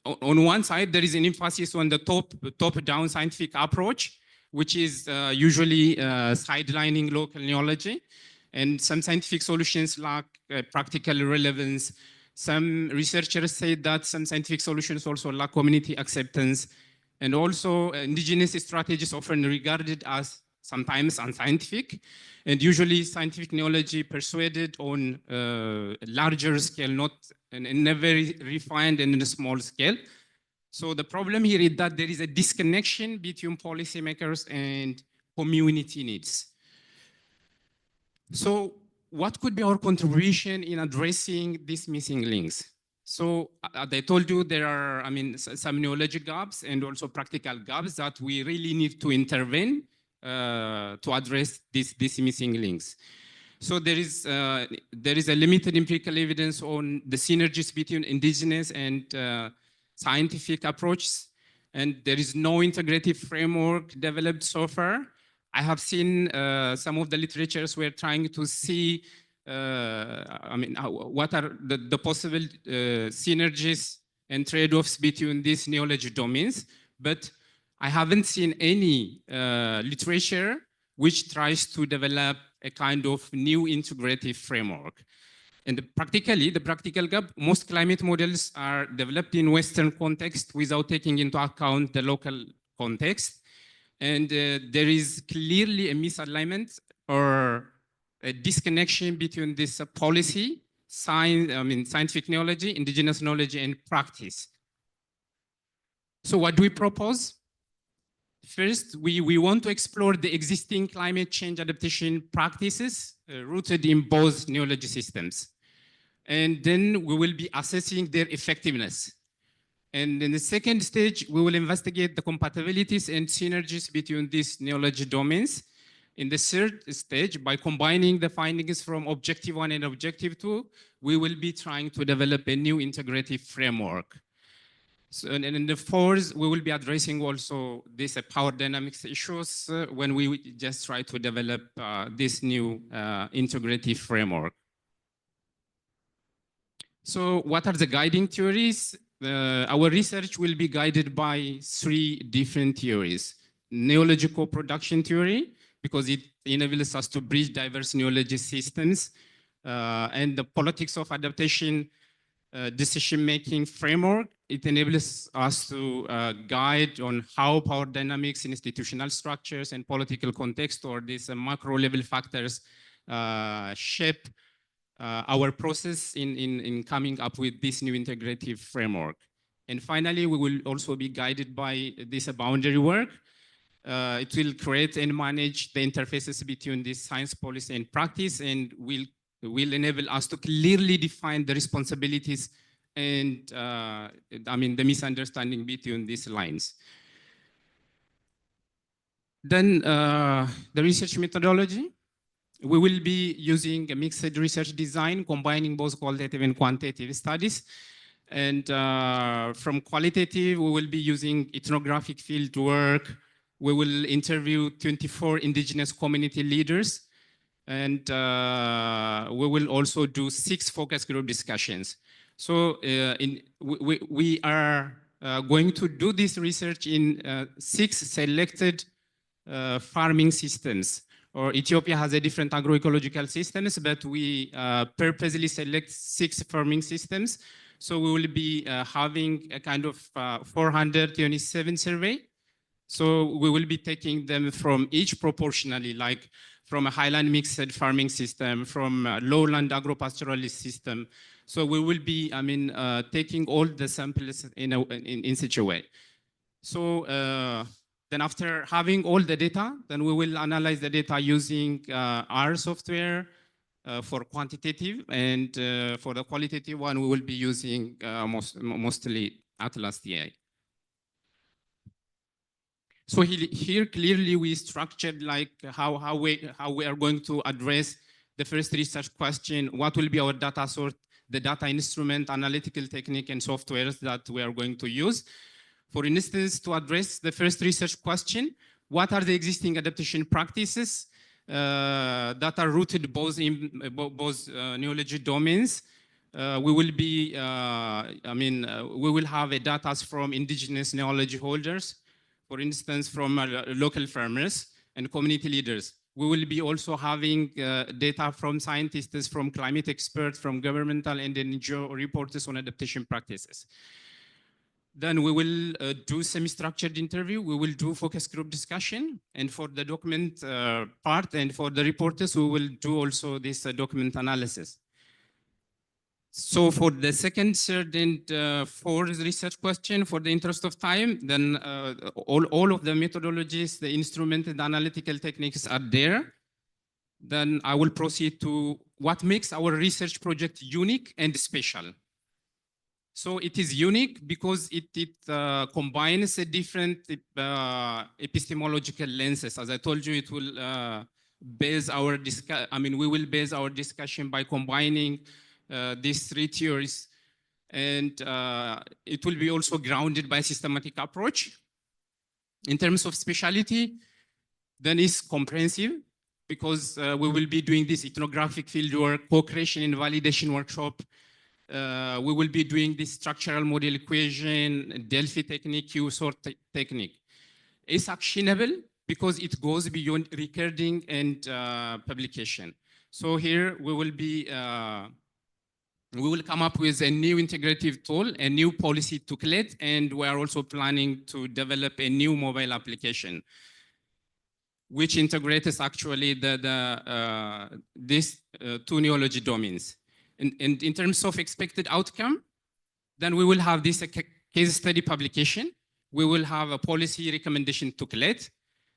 on one side, there is an emphasis on the top-down scientific approach, which is usually sidelining local knowledge, and some scientific solutions lack practical relevance. Some researchers say that some scientific solutions also lack community acceptance, and also indigenous strategies often regarded as sometimes unscientific, and usually scientific knowledge persuaded on larger scale, not in a very refined and in a small scale. So the problem here is that there is a disconnection between policymakers and community needs. So what could be our contribution in addressing these missing links? So as I told you, there are, some knowledge gaps and also practical gaps that we really need to intervene to address these missing links. So there is a limited empirical evidence on the synergies between indigenous and scientific approaches, and there is no integrative framework developed so far. I have seen some of the literatures were trying to see, what are the possible synergies and trade-offs between these knowledge domains, but I haven't seen any literature which tries to develop a kind of new integrative framework. And practically, the practical gap, most climate models are developed in Western context without taking into account the local context. And there is clearly a misalignment or a disconnection between this policy, scientific knowledge, indigenous knowledge, and practice. So what do we propose? First, we want to explore the existing climate change adaptation practices rooted in both knowledge systems. And then we will be assessing their effectiveness. And in the second stage, we will investigate the compatibilities and synergies between these knowledge domains. In the third stage, by combining the findings from Objective 1 and Objective 2, we will be trying to develop a new integrative framework. So, and in the fourth, we will be addressing also these power dynamics issues when we just try to develop this new integrative framework. So what are the guiding theories? Our research will be guided by three different theories. Knowledge co-production theory, because it enables us to bridge diverse knowledge systems, and the politics of adaptation decision-making framework. It enables us to guide on how power dynamics, institutional structures, and political context, or these macro-level factors shape our process in coming up with this new integrative framework. And finally, we will also be guided by this boundary work. It will create and manage the interfaces between this science policy and practice, and will enable us to clearly define the responsibilities and the misunderstanding between these lines. Then the research methodology. We will be using a mixed research design, combining both qualitative and quantitative studies. And from qualitative, we will be using ethnographic field work. We will interview 24 indigenous community leaders. And we will also do 6 focus group discussions. So we are going to do this research in 6 selected farming systems. Or Ethiopia has a different agroecological systems, but we purposely select 6 farming systems. So we will be having a kind of 427 survey. So we will be taking them from each proportionally, like from a highland mixed farming system, from a lowland agropastoralist system. So we will be, taking all the samples in such a way. So then after having all the data, then we will analyze the data using R software for quantitative, and for the qualitative one, we will be using mostly Atlas DI. So here clearly we structured like how we are going to address the first research question: what will be our data source, the data instrument, analytical technique, and softwares that we are going to use. For instance, to address the first research question, what are the existing adaptation practices that are rooted both in both neology domains. We will be, we will have a data from indigenous neology holders, for instance, from local farmers and community leaders. We will be also having data from scientists, from climate experts, from governmental and NGO reporters on adaptation practices. Then we will do semi-structured interview. We will do focus group discussion. And for the document part and for the reporters, we will do also this document analysis. So for the second, third, and fourth research question, for the interest of time, then all of the methodologies, the instrument and analytical techniques are there. Then I will proceed to what makes our research project unique and special. So it is unique because it combines a different epistemological lenses. As I told you, it will base our we will base our discussion by combining these three theories, and it will be also grounded by a systematic approach. In terms of speciality, then it's comprehensive because we will be doing this ethnographic fieldwork, co-creation and validation workshop. We will be doing this structural model equation, Delphi technique, Q-sort technique. It's actionable because it goes beyond recording and publication. So here we will be, we will come up with a new integrative tool, a new policy toolkit, and we are also planning to develop a new mobile application, which integrates actually these two neology domains. And in terms of expected outcome, then we will have this case study publication. We will have a policy recommendation toolkit.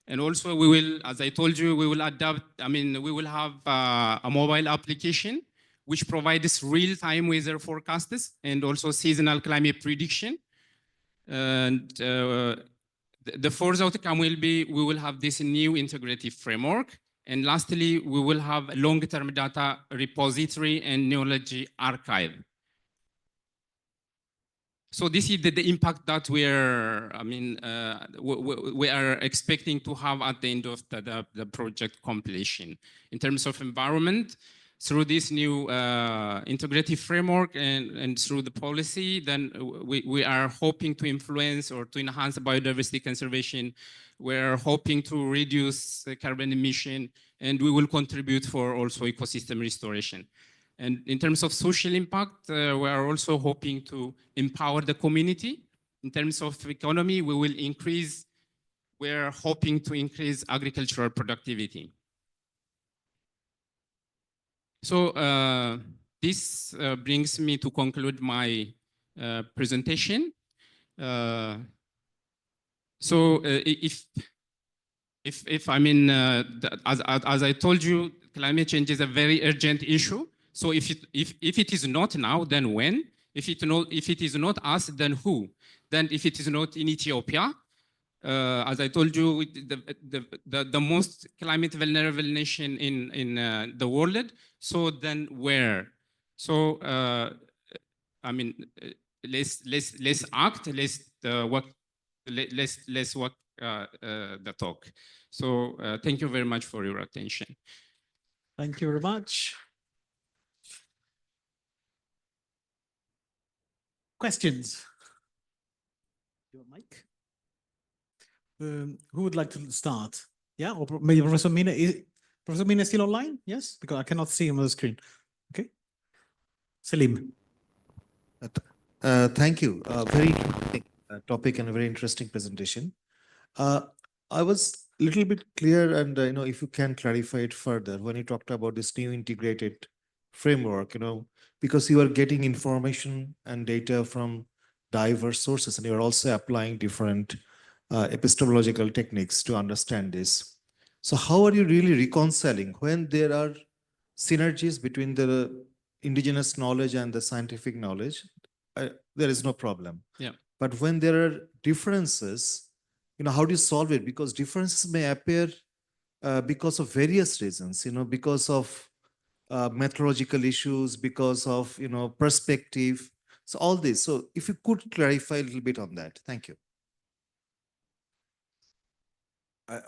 And also we will, as I told you, we will adapt, we will have a mobile application which provides real-time weather forecasts and also seasonal climate prediction. And the fourth outcome will be, we will have this new integrative framework. And lastly, we will have a long-term data repository and neology archive. So this is the impact that we are expecting to have at the end of the project completion. In terms of environment, through this new integrative framework and through the policy, then we are hoping to influence or to enhance biodiversity conservation. We're hoping to reduce carbon emission, and we will contribute for also ecosystem restoration. And in terms of social impact, we are also hoping to empower the community. In terms of economy, we're hoping to increase agricultural productivity. So this brings me to conclude my presentation. As I told you, climate change is a very urgent issue. So if it is not now, then when? If it is not us, then who? Then if it is not in Ethiopia, as I told you, the most climate vulnerable nation in the world. So then where? So let's act. Let's walk the talk. So thank you very much for your attention. Thank you very much. Questions? Your mic. Who would like to start? Yeah, or maybe Professor Mina. Professor Mina still online? Yes, because I cannot see him on the screen. Okay. Salim. Thank you. Very interesting topic and a very interesting presentation. I was a little bit clear, and if you can clarify it further when you talked about this new integrated framework, because you are getting information and data from diverse sources, and you are also applying different epistemological techniques to understand this. So how are you really reconciling when there are synergies between the indigenous knowledge and the scientific knowledge? There is no problem. Yeah. But when there are differences, how do you solve it? Because differences may appear because of various reasons, because of methodological issues, because of, perspective. So all this. So if you could clarify a little bit on that. Thank you.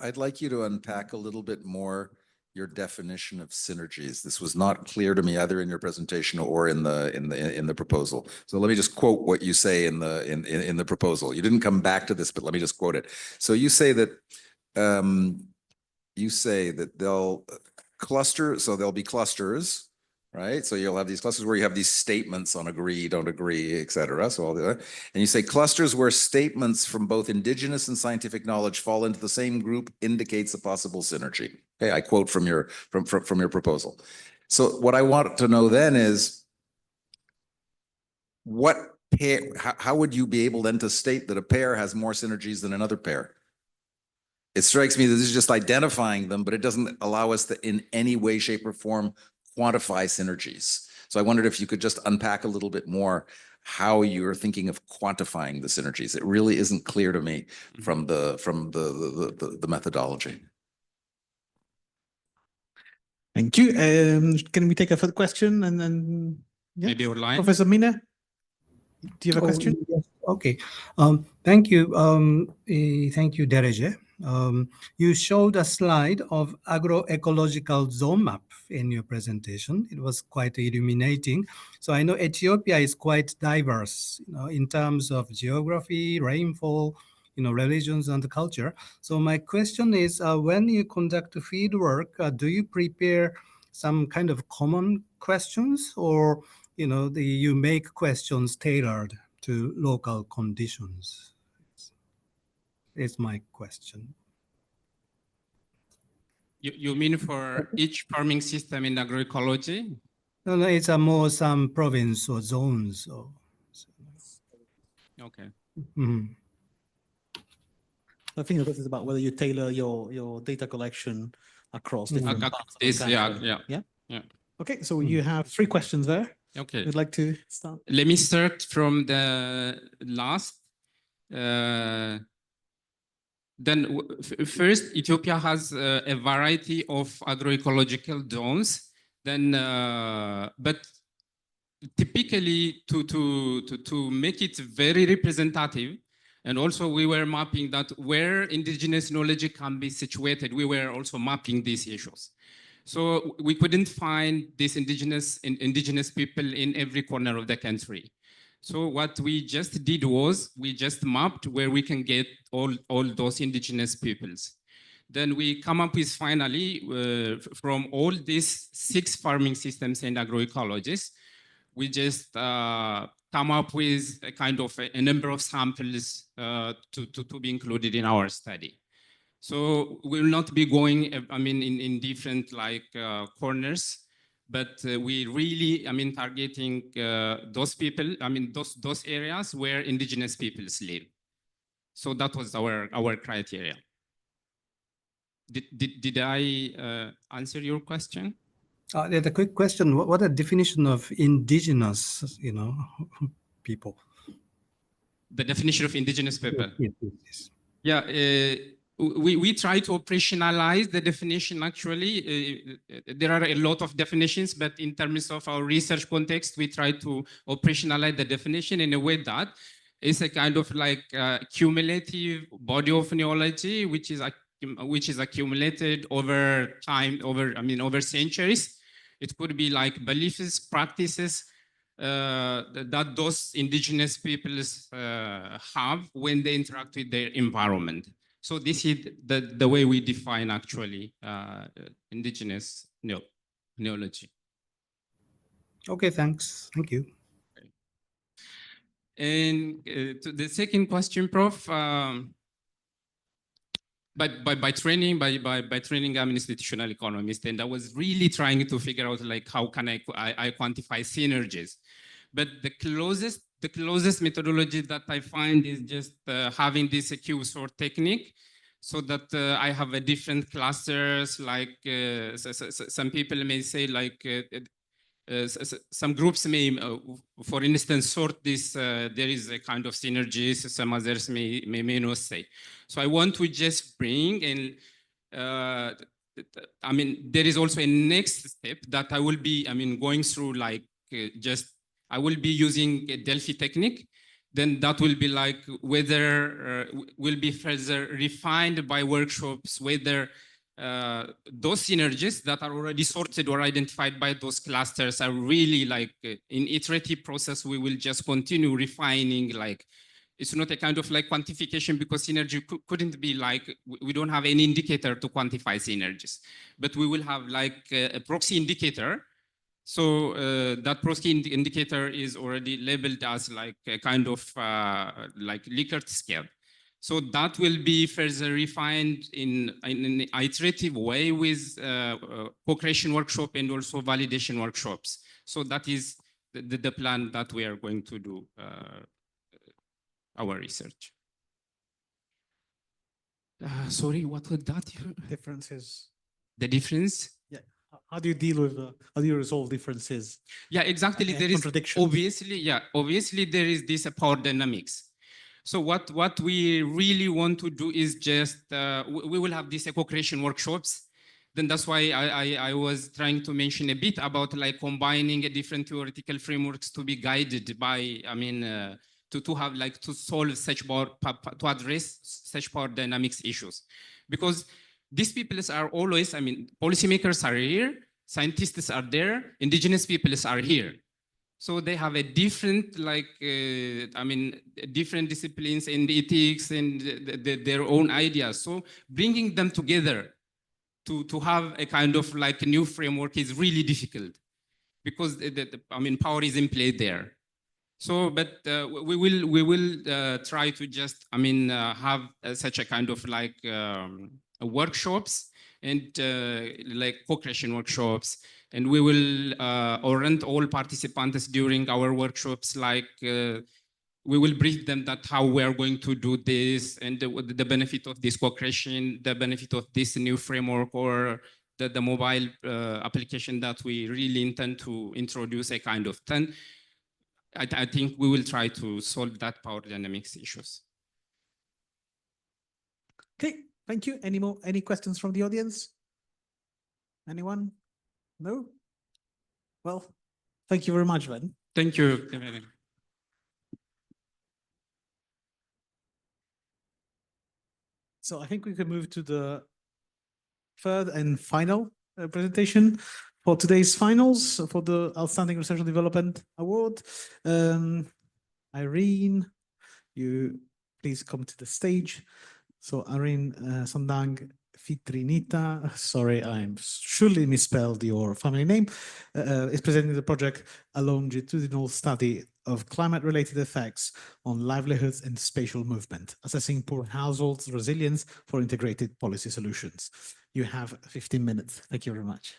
I'd like you to unpack a little bit more your definition of synergies. This was not clear to me either in your presentation or in the proposal. So let me just quote what you say in the proposal. You didn't come back to this, but let me just quote it. So you say that they'll cluster, so there'll be clusters, right? So you'll have these clusters where you have these statements on agree, don't agree, et cetera. So all the, and you say clusters where statements from both indigenous and scientific knowledge fall into the same group indicates a possible synergy. Okay, I quote from your proposal. So what I want to know then is what pair, how would you be able then to state that a pair has more synergies than another pair? It strikes me that this is just identifying them, but it doesn't allow us to in any way, shape, or form quantify synergies. So I wondered if you could just unpack a little bit more how you're thinking of quantifying the synergies. It really isn't clear to me from the methodology. Thank you. Can we take a further question and then Maybe online. Professor Mine, do you have a question? Yes. Okay. Thank you. Thank you, Dereje. You showed a slide of agroecological zone map in your presentation. It was quite illuminating. So I know Ethiopia is quite diverse, in terms of geography, rainfall, religions and culture. So my question is, when you conduct field work, do you prepare some kind of common questions, or you make questions tailored to local conditions? Is my question. You mean for each farming system in agroecology? No, it's a more some province or zones. Okay. Mhm. I think this is about whether you tailor your data collection across different Across parts of the this, country. yeah. Okay, so you have 3 questions there. Okay. Would like to start? Let me start from the last. First, Ethiopia has a variety of agroecological zones. But typically to make it very representative, and also we were mapping that where indigenous knowledge can be situated, we were also mapping these issues. So we couldn't find these indigenous people in every corner of the country. So what we just did was we just mapped where we can get all those indigenous peoples. Then we come up with finally from all these 6 farming systems and agroecologists, we just come up with a kind of a number of samples to be included in our study. So we'll not be going, in different corners, but we really, targeting those people, those areas where indigenous peoples live. So that was our criteria. Did I answer your question? The quick question: what the definition of indigenous, people? The definition of indigenous people. Yes. Yeah, we try to operationalize the definition. Actually, there are a lot of definitions, but in terms of our research context, we try to operationalize the definition in a way that it's a kind of cumulative body of knowledge, which is accumulated over time, over centuries. It could be like beliefs, practices, that those indigenous peoples have when they interact with their environment. So this is the way we define actually indigenous knowledge. Okay, thanks. Thank you. And to the second question, Prof. By training, I'm an institutional economist, and I was really trying to figure out how can I quantify synergies. But the closest methodology that I find is just having this Q-sort technique, so that I have a different clusters. Some people may say some groups may, for instance, sort this. There is a kind of synergies. Some others may not say. So I want to just bring in. There is also a next step that I will be. Going through I will be using a Delphi technique, then that will be like whether will be further refined by workshops, whether those synergies that are already sorted or identified by those clusters are really like in iterative process. We will just continue refining, like it's not a kind of like quantification, because synergy couldn't be like, we don't have any indicator to quantify synergies, but we will have like a proxy indicator. So that proxy indicator is already labeled as like a kind of like Likert scale. So that will be further refined in an iterative way with co-creation workshop and also validation workshops. So that is the plan that we are going to do our research. Sorry, what was that? Differences. The difference? How do you deal with, how do you resolve differences? Yeah, exactly. And There is contradictions. obviously there is this power dynamics. So what we really want to do is just we will have these co-creation workshops. Then that's why I was trying to mention a bit about like combining a different theoretical frameworks to be guided by, I mean, to have like to solve such power, to address such power dynamics issues, because these peoples are always, I mean, policymakers are here, scientists are there, indigenous peoples are here. So they have a different, like, I mean, different disciplines and ethics and their own ideas. So bringing them together to have a kind of like a new framework is really difficult, because I mean, power is in play there. So, but we will try to just, I mean, have such a kind of like workshops and like co-creation workshops, and we will orient all participants during our workshops, like we will brief them that how we are going to do this, and the benefit of this co-creation, the benefit of this new framework, or the mobile application that we really intend to introduce a kind of. Then I think we will try to solve that power dynamics issues. Okay, thank you. Any questions from the audience? Anyone? No? Well, thank you very much, then. Thank you. So I think we can move to the third and final presentation for today's finals for the Outstanding Research and Development Award. Irene, you please come to the stage. So Irene Sandang Fitrinita, sorry, I'm surely misspelled your family name, is presenting the project A Longitudinal Study of Climate-Related Effects on Livelihoods and Spatial Movement, Assessing Poor Households' Resilience for Integrated Policy Solutions. You have 15 minutes. Thank you very much.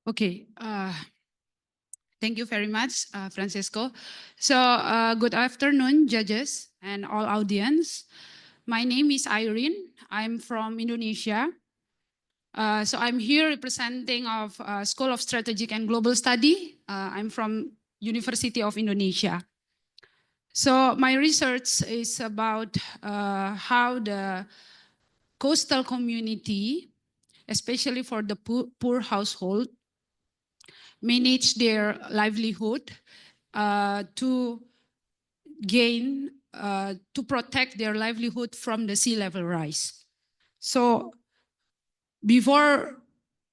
Okay. Thank you very much, Francisco. So good afternoon, judges and all audience. My name is Irene. I'm from Indonesia. So I'm here representing of School of Strategic and Global Study. I'm from University of Indonesia. So my research is about how the coastal community, especially for the poor household, manage their livelihood to gain, to protect their livelihood from the sea level rise. So before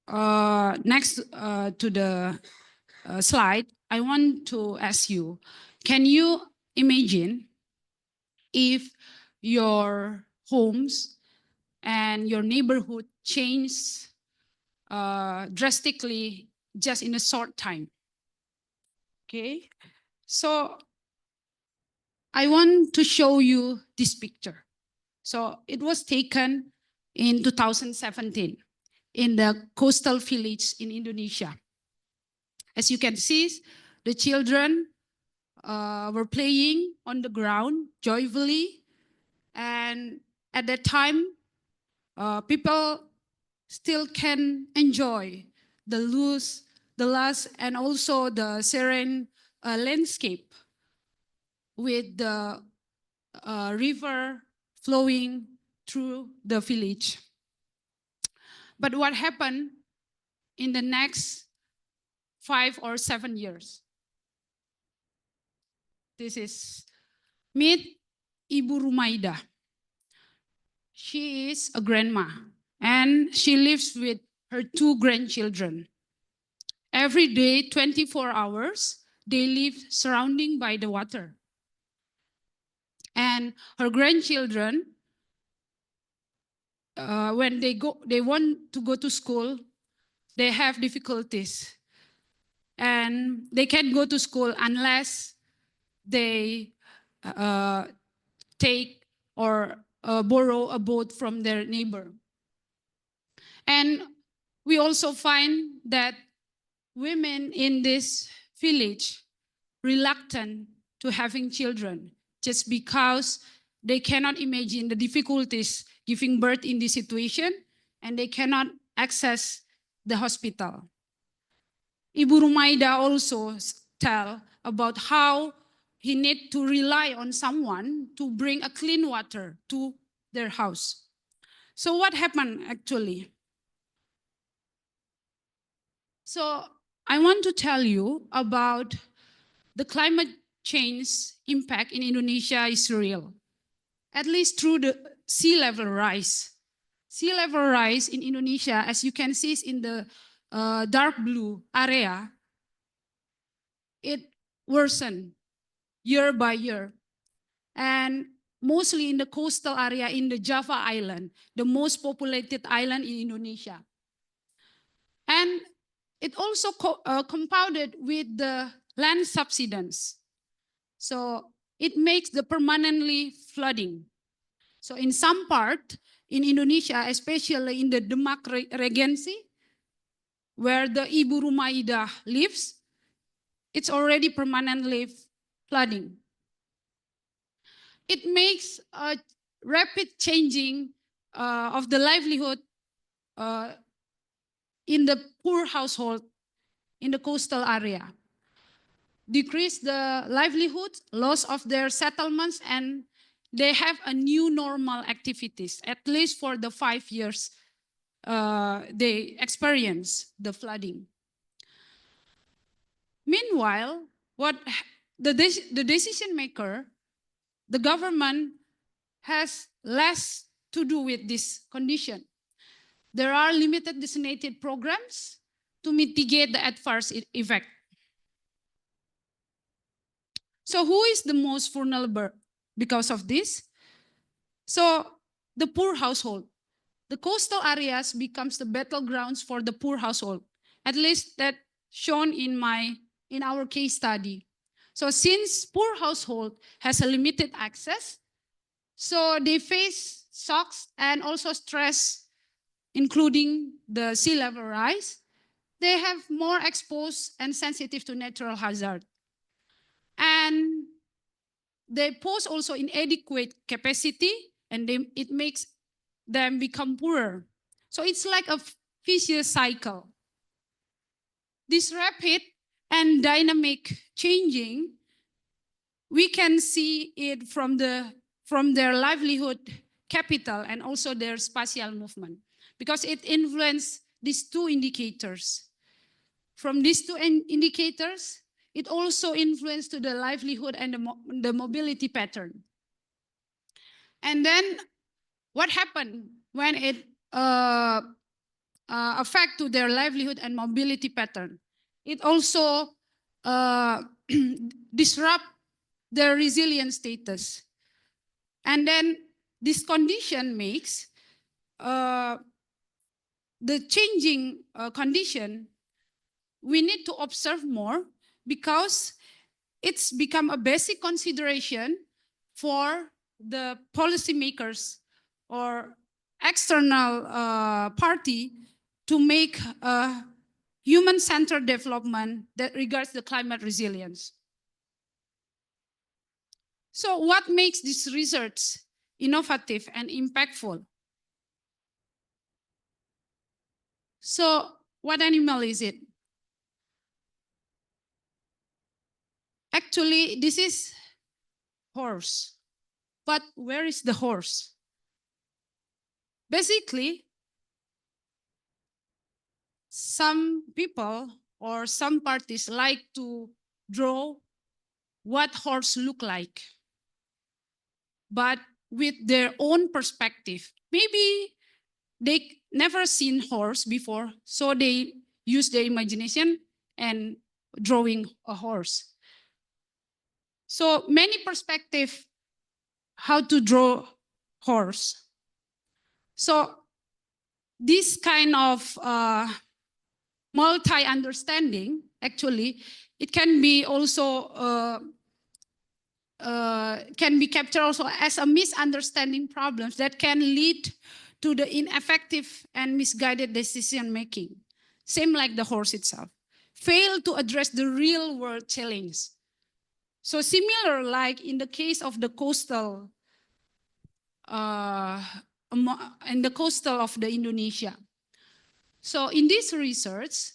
next to the slide, I want to ask you, can you imagine if your homes and your neighborhood change drastically just in a short time? Okay, so I want to show you this picture. So it was taken in 2017 in the coastal village in Indonesia. As you can see, the children were playing on the ground joyfully. And at that time, people still can enjoy the lush and also the serene landscape with the river flowing through the village. But what happened in the next 5 or 7 years? This is meet Ibu Rumaida. She is a grandma and she lives with her 2 grandchildren. Every day, 24 hours, they live surrounding by the water. And her grandchildren, when they want to go to school, they have difficulties. And they can't go to school unless they take or borrow a boat from their neighbor. And we also find that women in this village reluctant to having children just because they cannot imagine the difficulties giving birth in this situation and they cannot access the hospital. Ibu Rumaida also tell about how he need to rely on someone to bring a clean water to their house. So what happened actually? So I want to tell you about the climate change impact in Indonesia is real, at least through the sea level rise. Sea level rise in Indonesia, as you can see, is in the dark blue area. It worsened year by year, and mostly in the coastal area in the Java Island, the most populated island in Indonesia. And it also compounded with the land subsidence. So it makes the permanently flooding. So in some part in Indonesia, especially in the Demak Regency, where the Ibu Rumaida lives, it's already permanently flooding. It makes a rapid changing of the livelihood in the poor household in the coastal area. Decrease the livelihood, loss of their settlements, and they have a new normal activities, at least for the 5 years they experience the flooding. Meanwhile, what the decision maker, the government, has less to do with this condition. There are limited designated programs to mitigate the adverse effect. So who is the most vulnerable because of this? So the poor household. The coastal areas becomes the battlegrounds for the poor household. At least that shown in our case study. So since poor household has a limited access, so they face shocks and also stress, including the sea level rise. They have more exposed and sensitive to natural hazard. And they pose also inadequate capacity, and it makes them become poorer. So it's like a vicious cycle. This rapid and dynamic changing, we can see it from their livelihood capital and also their spatial movement, because it influences these 2 indicators. From these 2 indicators, it also influences to the livelihood and the mobility pattern. And then what happened when it affect to their livelihood and mobility pattern? It also disrupt their resilient status. And then this condition makes the changing condition, we need to observe more, because it's become a basic consideration for the policymakers or external party to make human-centered development that regards the climate resilience. So what makes this research innovative and impactful? So what animal is it? Actually, this is horse. But where is the horse? Basically, some people or some parties like to draw what horse look like, but with their own perspective. Maybe they never seen horse before, so they use their imagination and drawing a horse. So many perspective how to draw horse. So this kind of multi-understanding, actually, it can be also can be captured also as a misunderstanding problems that can lead to the ineffective and misguided decision making. Same like the horse itself. Fail to address the real world challenge. So similar like in the case of the coastal in the coastal of the Indonesia. So in this research,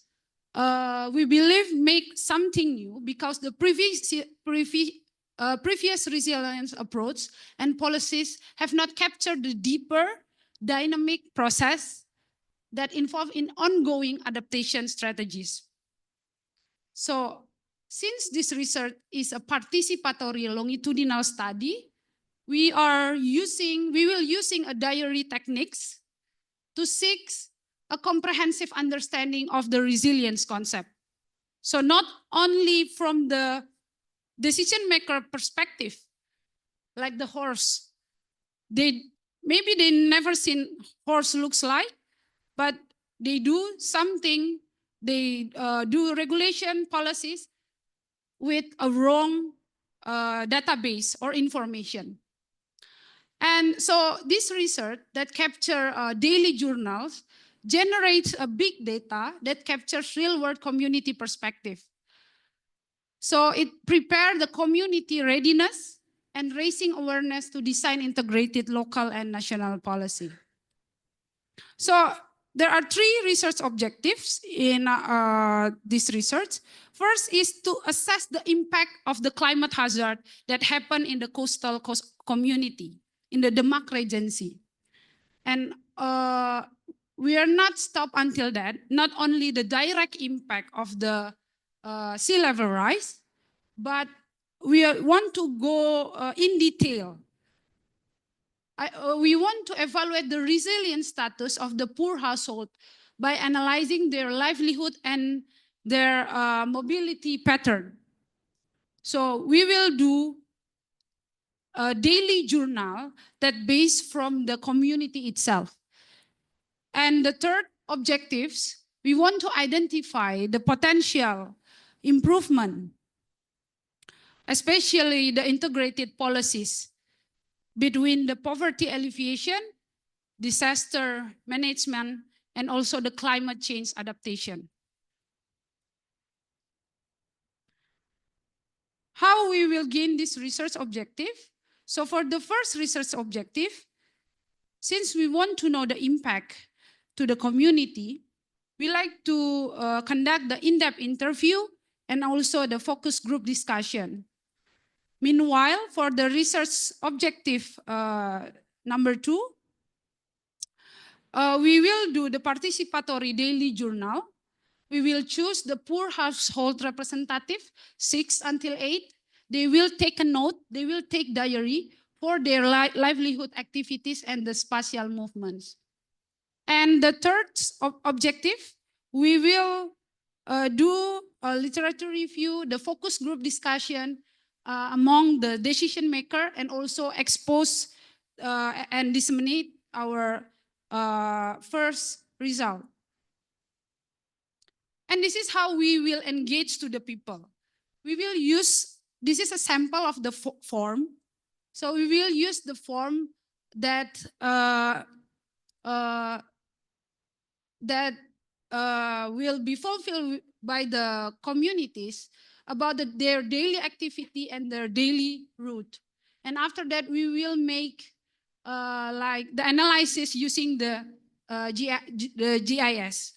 we believe make something new because the previous resilience approach and policies have not captured the deeper dynamic process that involve in ongoing adaptation strategies. So since this research is a participatory longitudinal study, we will using a diary techniques to seek a comprehensive understanding of the resilience concept. So not only from the decision maker perspective, like the horse, maybe they never seen horse looks like, but they do something, they do regulation policies with a wrong database or information. And so this research that capture daily journals generates a big data that captures real world community perspective. So it prepared the community readiness and raising awareness to design integrated local and national policy. So there are three research objectives in this research. First is to assess the impact of the climate hazard that happened in the coastal community, in the Demak Regency. And we are not stopped until that, not only the direct impact of the sea level rise, but we want to go in detail. We want to evaluate the resilience status of the poor household by analyzing their livelihood and their mobility pattern. So we will do a daily journal that based from the community itself. And the third objectives, we want to identify the potential improvement, especially the integrated policies between the poverty alleviation, disaster management, and also the climate change adaptation. How we will gain this research objective? So for the first research objective, since we want to know the impact to the community, we like to conduct the in-depth interview and also the focus group discussion. Meanwhile, for the research objective number 2, we will do the participatory daily journal. We will choose the poor household representative, 6 until 8. They will take a note, they will take diary for their livelihood activities and the spatial movements. And the third objective, we will do a literature review, the focus group discussion among the decision maker, and also expose and disseminate our first result. And this is how we will engage to the people. We will use, this is a sample of the form. So we will use the form that will be fulfilled by the communities about their daily activity and their daily route. And after that, we will make like the analysis using the GIS.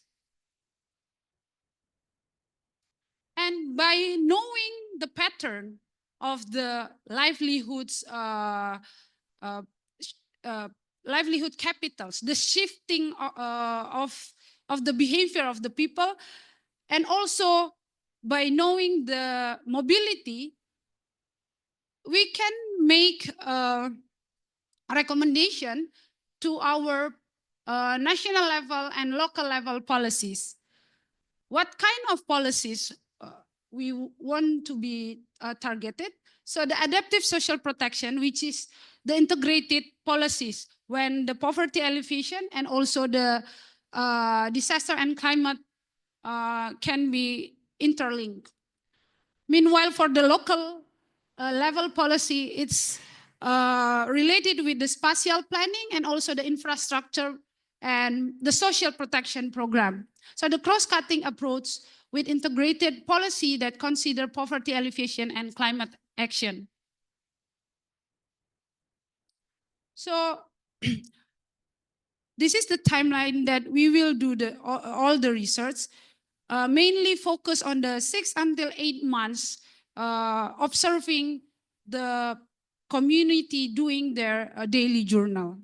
And by knowing the pattern of the livelihoods, livelihood capitals, the shifting of the behavior of the people, and also by knowing the mobility, we can make a recommendation to our national level and local level policies. What kind of policies we want to be targeted? So the adaptive social protection, which is the integrated policies when the poverty alleviation and also the disaster and climate can be interlinked. Meanwhile, for the local level policy, it's related with the spatial planning and also the infrastructure and the social protection program. So the cross-cutting approach with integrated policy that consider poverty alleviation and climate action. So this is the timeline that we will do all the research, mainly focus on the 6 until 8 months, observing the community doing their daily journal.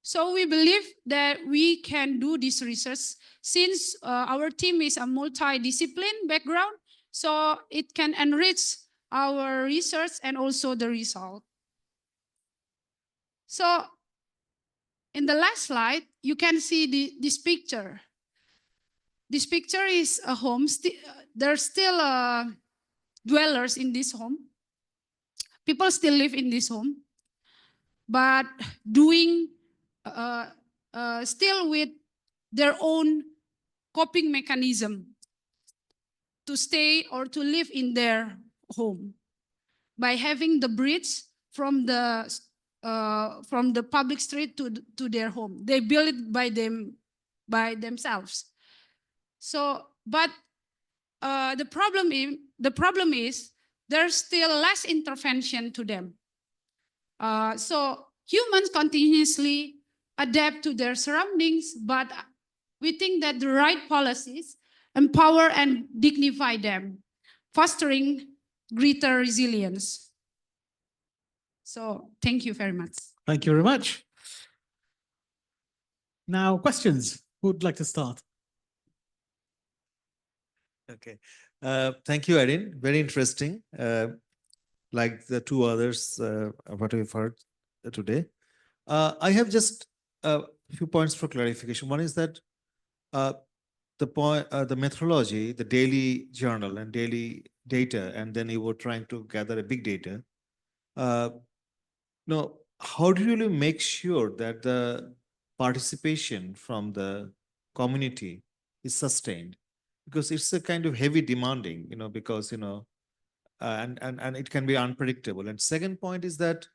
So we believe that we can do this research since our team is a multidiscipline background, so it can enrich our research and also the result. So in the last slide, you can see this picture. This picture is a home. There's still dwellers in this home. People still live in this home, but doing still with their own coping mechanism to stay or to live in their home by having the bridge from the public street to their home. They build it by themselves. So, but the problem is there's still less intervention to them. So humans continuously adapt to their surroundings, but we think that the right policies empower and dignify them, fostering greater resilience. So thank you very much. Thank you very much. Now, questions. Who would like to start? Okay. Thank you, Erin. Very interesting. Like the two others, what we've heard today. I have just a few points for clarification. One is that the methodology, the daily journal and daily data, and then you were trying to gather a big data. Now, how do you really make sure that the participation from the community is sustained? Because it's a kind of heavy demanding, because, and it can be unpredictable. And second point is that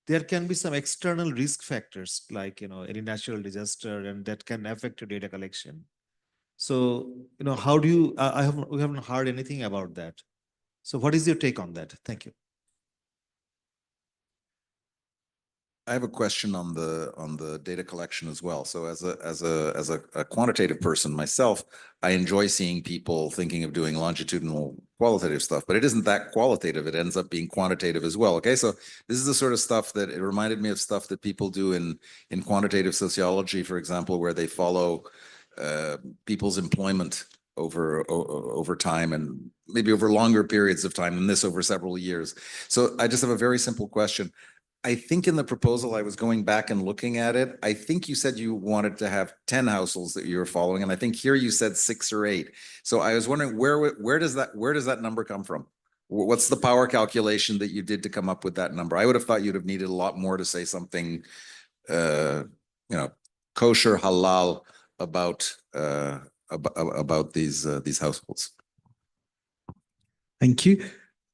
there can be some external risk factors like, any natural disaster, and that can affect your data collection. So, how do you, we haven't heard anything about that. So what is your take on that? Thank you. I have a question on the data collection as well. So as a quantitative person myself, I enjoy seeing people thinking of doing longitudinal qualitative stuff, but it isn't that qualitative. It ends up being quantitative as well. Okay, so this is the sort of stuff that it reminded me of stuff that people do in quantitative sociology, for example, where they follow people's employment over time and maybe over longer periods of time than this, over several years. So I just have a very simple question. I think in the proposal, I was going back and looking at it. I think you said you wanted to have 10 households that you were following. And I think here you said 6 or 8. So I was wondering where does that number come from? What's the power calculation that you did to come up with that number? I would have thought you'd have needed a lot more to say something, kosher, halal about these households. Thank you.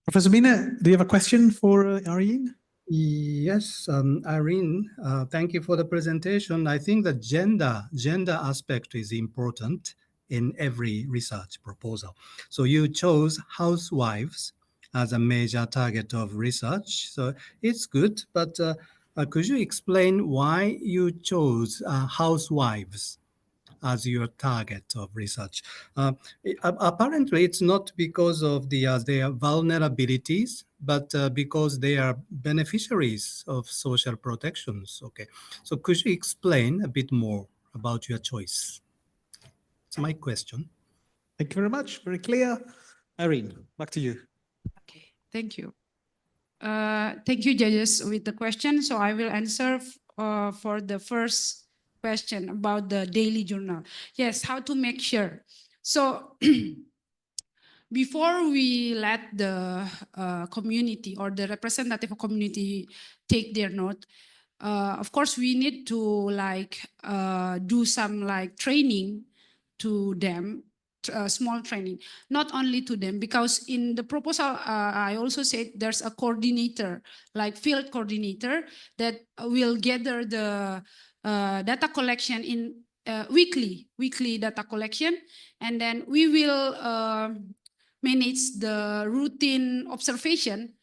Professor Mina, do you have a question for Irene? Yes, Irene, thank you for the presentation. I think the gender aspect is important in every research proposal. So you chose housewives as a major target of research. So it's good, but could you explain why you chose housewives as your target of research? Apparently, it's not because of their vulnerabilities, but because they are beneficiaries of social protections. Okay, so could you explain a bit more about your choice? It's my question. Thank you very much. Very clear. Irene, back to you. Okay, thank you. Thank you, judges, with the question. So I will answer for the first question about the daily journal. Yes, how to make sure. So before we let the community or the representative community take their note, of course, we need to do some training to them, small training, not only to them, because in the proposal, I also said there's a coordinator, like field coordinator, that will gather the data collection in weekly data collection, and then we will manage the routine observation,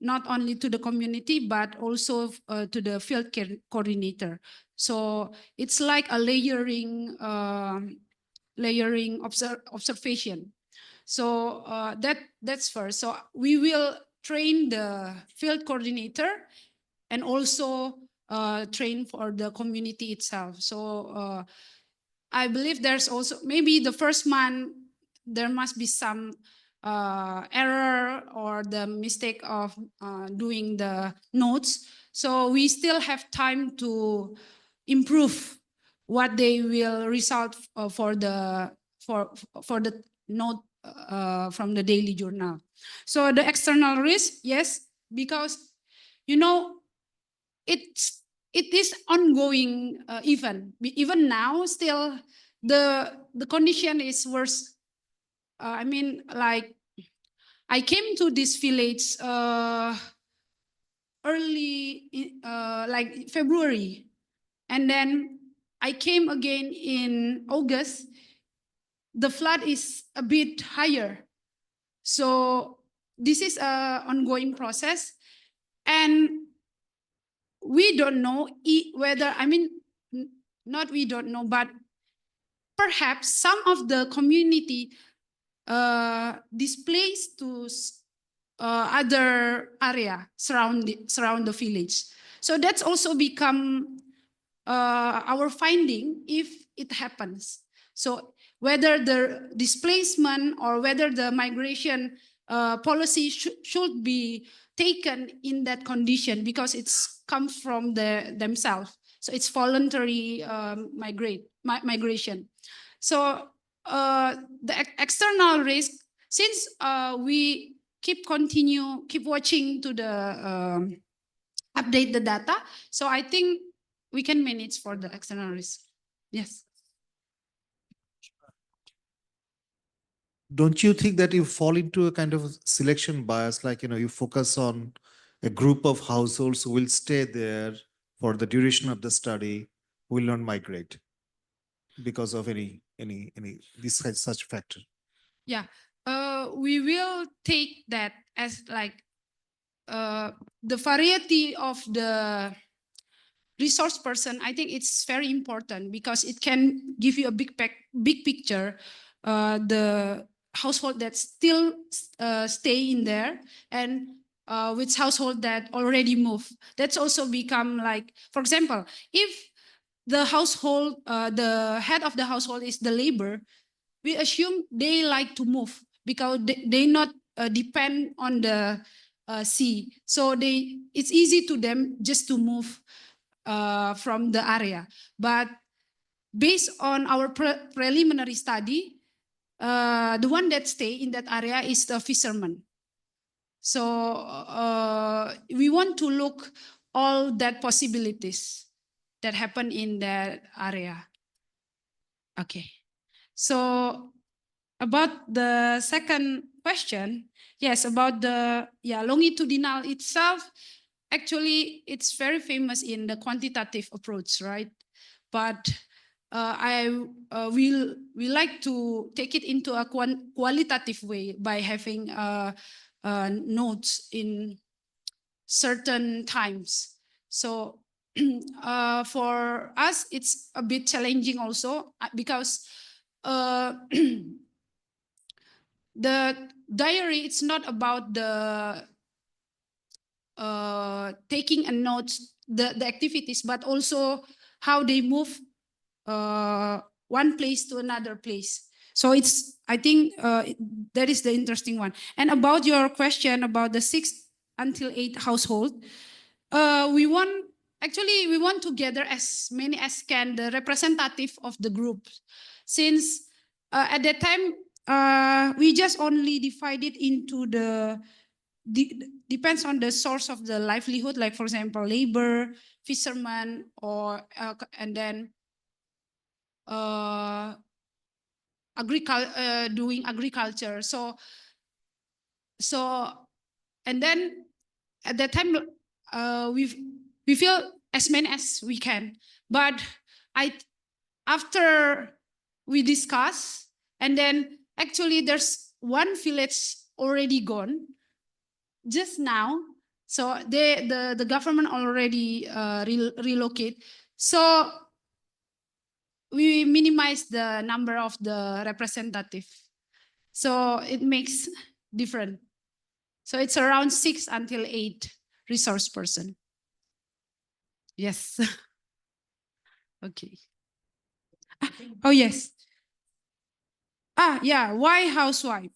not only to the community, but also to the field coordinator. So it's like a layering observation. So that's first. So we will train the field coordinator and also train for the community itself. So I believe there's also maybe the first month there must be some error or the mistake of doing the notes. So we still have time to improve what they will result for the note from the daily journal. So the external risk, yes, because it is ongoing event. Even now, still the condition is worse. I mean, like I came to this village early, like February, and then I came again in August. The flood is a bit higher, so this is a ongoing process, and we don't know whether, I mean, not we don't know, but perhaps some of the community displaced to other area surround the village. So that's also become our finding if it happens. So whether the displacement or whether the migration policy should be taken in that condition, because it's come from themselves. So it's voluntary migration. So the external risk, since we keep watching to the update the data, so I think we can manage for the external risk. Yes. Don't you think that you fall into a kind of selection bias, like, you focus on a group of households who will stay there for the duration of the study, who will not migrate because of any such factor? Yeah, we will take that as like the variety of the resource person. I think it's very important because it can give you a big picture. The household that still stay in there, and which household that already move. That's also become like, for example, if the household, the head of the household is the labor, we assume they like to move because they not depend on the sea. So it's easy to them just to move from the area. But based on our preliminary study, the one that stay in that area is the fisherman. So we want to look all that possibilities that happen in that area. Okay. So about the second question, yes, about the longitudinal itself, actually it's very famous in the quantitative approach, right? But we like to take it into a qualitative way by having notes in certain times. So for us, it's a bit challenging also because the diary, it's not about the taking a note, the activities, but also how they move one place to another place. So it's, I think that is the interesting one. And about your question about the 6 until 8 household, we want to gather as many as can the representative of the group, since at that time we just only divided into depends on the source of the livelihood, like for example labor, fisherman, or and then doing agriculture. So and then at that time we feel as many as we can, but after we discuss, and then actually there's one village already gone just now, so the government already relocate, so we minimize the number of the representative, so it makes different. So it's around 6 until 8 resource person. Yes. Okay. Oh yes. Yeah. Why housewife?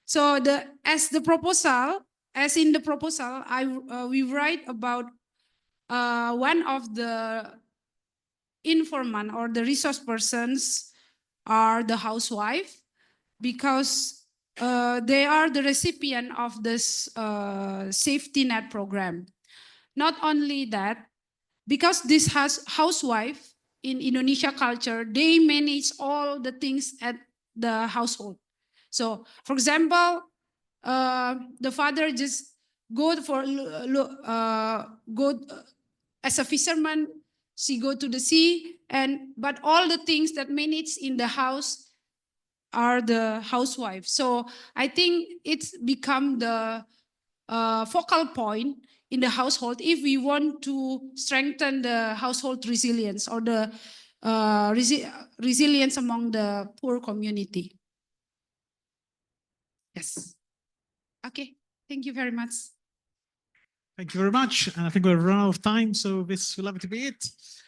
So as in the proposal, we write about one of the informant or the resource persons are the housewife, because they are the recipient of this safety net program. Not only that, because this has housewife in Indonesia culture, they manage all the things at the household. So, for example, the father just go as a fisherman. She go to the sea, but all the things that manage in the house are the housewife. So I think it's become the focal point in the household if we want to strengthen the household resilience or the resilience among the poor community. Yes. Okay. Thank you very much. Thank you very much. And I think we've run out of time, so this will have to be it.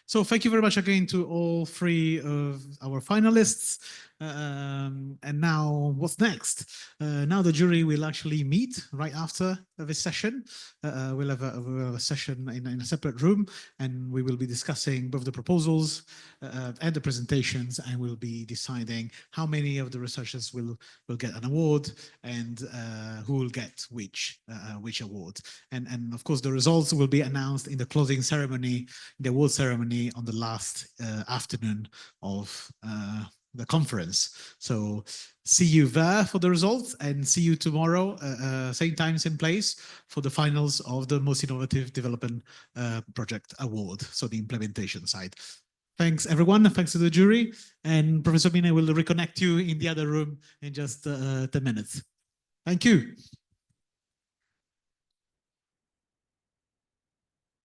So thank you very much again to all 3 of our finalists. And now what's next? Now the jury will actually meet right after this session. We'll have a session in a separate room, and we will be discussing both the proposals and the presentations, and we'll be deciding how many of the researchers will get an award and who will get which award. And of course, the results will be announced in the closing ceremony, the award ceremony on the last afternoon of the conference. So see you there for the results, and see you tomorrow, same time, same place, for the finals of the Most Innovative Development Project Award, so the implementation side. Thanks, everyone. Thanks to the jury. And Professor Mine will reconnect you in the other room in just 10 minutes. Thank you.